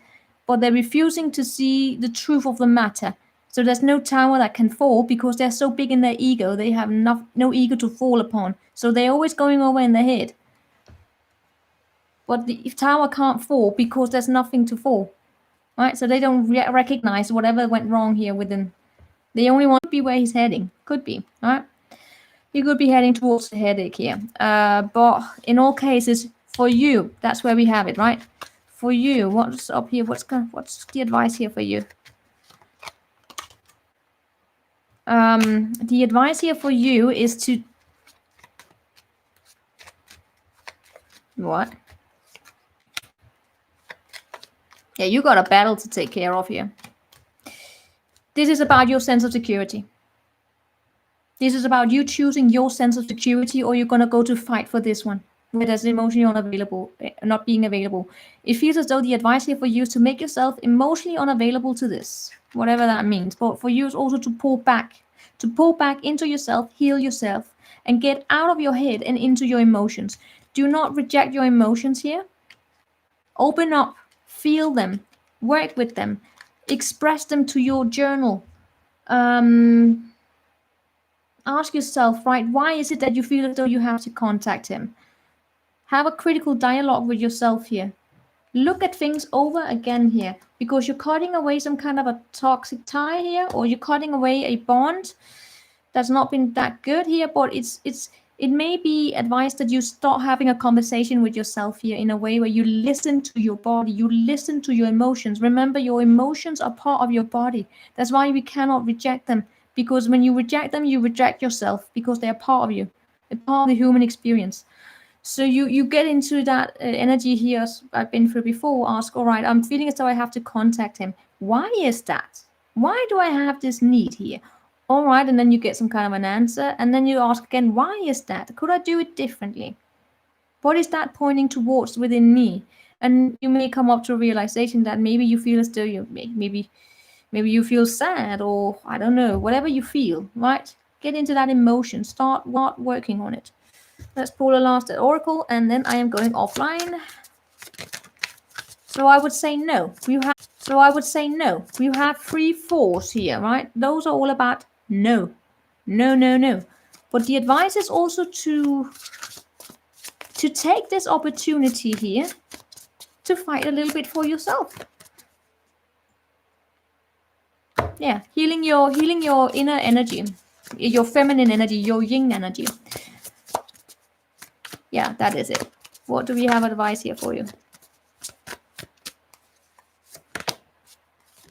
but they're refusing to see the truth of the matter. So there's no tower that can fall because they're so big in their ego. They have no ego to fall upon. So they're always going over in their head. But the tower can't fall because there's nothing to fall. Right? So they don't recognize whatever went wrong here within. They only want to be where he's heading. Could be. Right? He could be heading towards the headache here. But in all cases, for you, that's where we have it, right? For you, what's up here? What's the advice here for you? The advice here for you is to... What? Yeah, you got a battle to take care of here. This is about your sense of security. This is about you choosing your sense of security, or you're going to go to fight for this one, where there's emotionally unavailable, not being available. It feels as though the advice here for you is to make yourself emotionally unavailable to this, whatever that means. But for you, it's also to pull back into yourself, heal yourself, and get out of your head and into your emotions. Do not reject your emotions here. Open up, feel them, work with them, express them to your journal. Ask yourself, right, why is it that you feel as though you have to contact him? Have a critical dialogue with yourself here. Look at things over again here, because you're cutting away some kind of a toxic tie here, or you're cutting away a bond that's not been that good here, but it may be advice that you start having a conversation with yourself here in a way where you listen to your body, you listen to your emotions. Remember, your emotions are part of your body. That's why we cannot reject them. Because when you reject them, you reject yourself, because they are part of you, a part of the human experience. So you get into that energy here, as I've been through before. Ask, all right, I'm feeling as though I have to contact him. Why is that? Why do I have this need here? All right, and then you get some kind of an answer, and then you ask again, why is that? Could I do it differently? What is that pointing towards within me? And you may come up to a realization that maybe you feel as though maybe you feel sad, or I don't know, whatever you feel, right? Get into that emotion. Start working on it. Let's pull a last oracle, and then I am going offline. So I would say no. You have 3 4s here, right? Those are all about no. No, no, no. But the advice is also to take this opportunity here to fight a little bit for yourself. Yeah, healing your inner energy, your feminine energy, your yin energy. Yeah, that is it. What do we have advice here for you?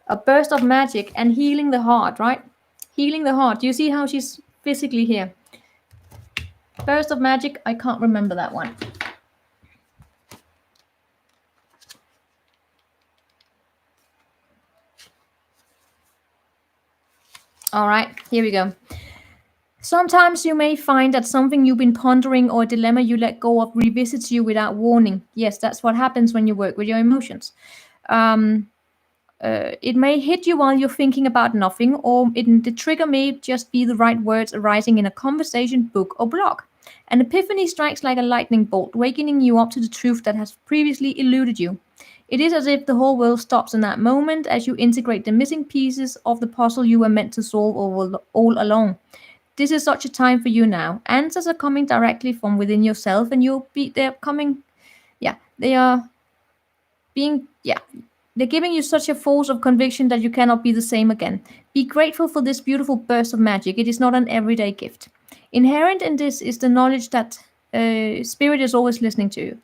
A burst of magic and healing the heart, right? Healing the heart. Do you see how she's physically here? Burst of magic. I can't remember that one. All right, here we go. Sometimes you may find that something you've been pondering or a dilemma you let go of revisits you without warning. Yes, that's what happens when you work with your emotions. It may hit you while you're thinking about nothing, or the trigger may just be the right words arising in a conversation, book, or blog. An epiphany strikes like a lightning bolt, wakening you up to the truth that has previously eluded you. It is as if the whole world stops in that moment as you integrate the missing pieces of the puzzle you were meant to solve all along. This is such a time for you now. Answers are coming directly from within yourself, and they're giving you such a force of conviction that you cannot be the same again. Be grateful for this beautiful burst of magic. It is not an everyday gift. Inherent in this is the knowledge that spirit is always listening to you.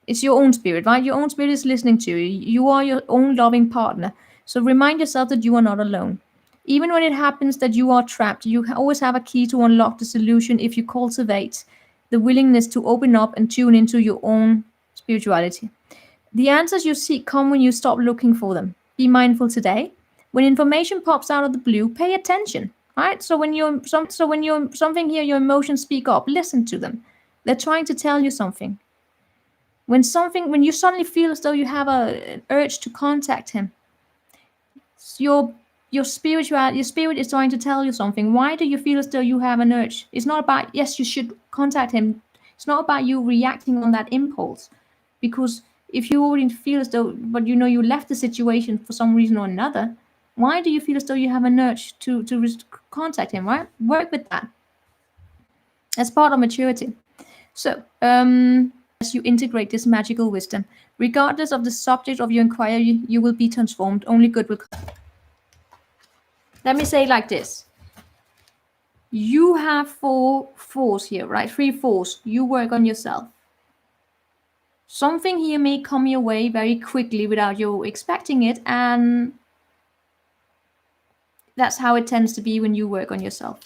It's your own spirit, right? Your own spirit is listening to you. You are your own loving partner. So remind yourself that you are not alone. Even when it happens that you are trapped, you always have a key to unlock the solution if you cultivate the willingness to open up and tune into your own spirituality. The answers you seek come when you stop looking for them. Be mindful today. When information pops out of the blue, pay attention. Right? So when you're something here, your emotions speak up. Listen to them. They're trying to tell you something. When you suddenly feel as though you have an urge to contact him, your spirit is trying to tell you something. Why do you feel as though you have an urge? It's not about, yes, you should contact him. It's not about you reacting on that impulse. Because if you already feel as though, but you know you left the situation for some reason or another, why do you feel as though you have an urge to contact him, right? Work with that. That's part of maturity. So, as you integrate this magical wisdom, regardless of the subject of your inquiry, you will be transformed. Only good will come. Let me say it like this. You have 4 fours here, right? 3 fours. You work on yourself. Something here may come your way very quickly without you expecting it, and that's how it tends to be when you work on yourself.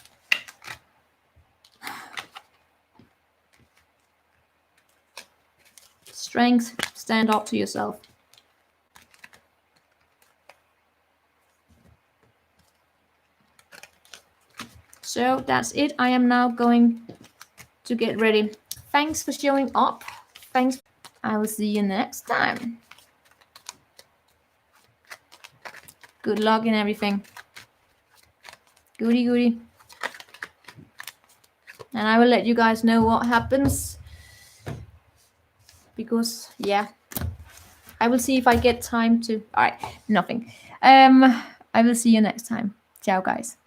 Strength, stand up to yourself. So that's it. I am now going to get ready. Thanks for showing up. Thanks. I will see you next time. Good luck in everything. Goody goody. And I will let you guys know what happens. Because, yeah. I will see if I get time to... Alright, nothing. I will see you next time. Ciao, guys.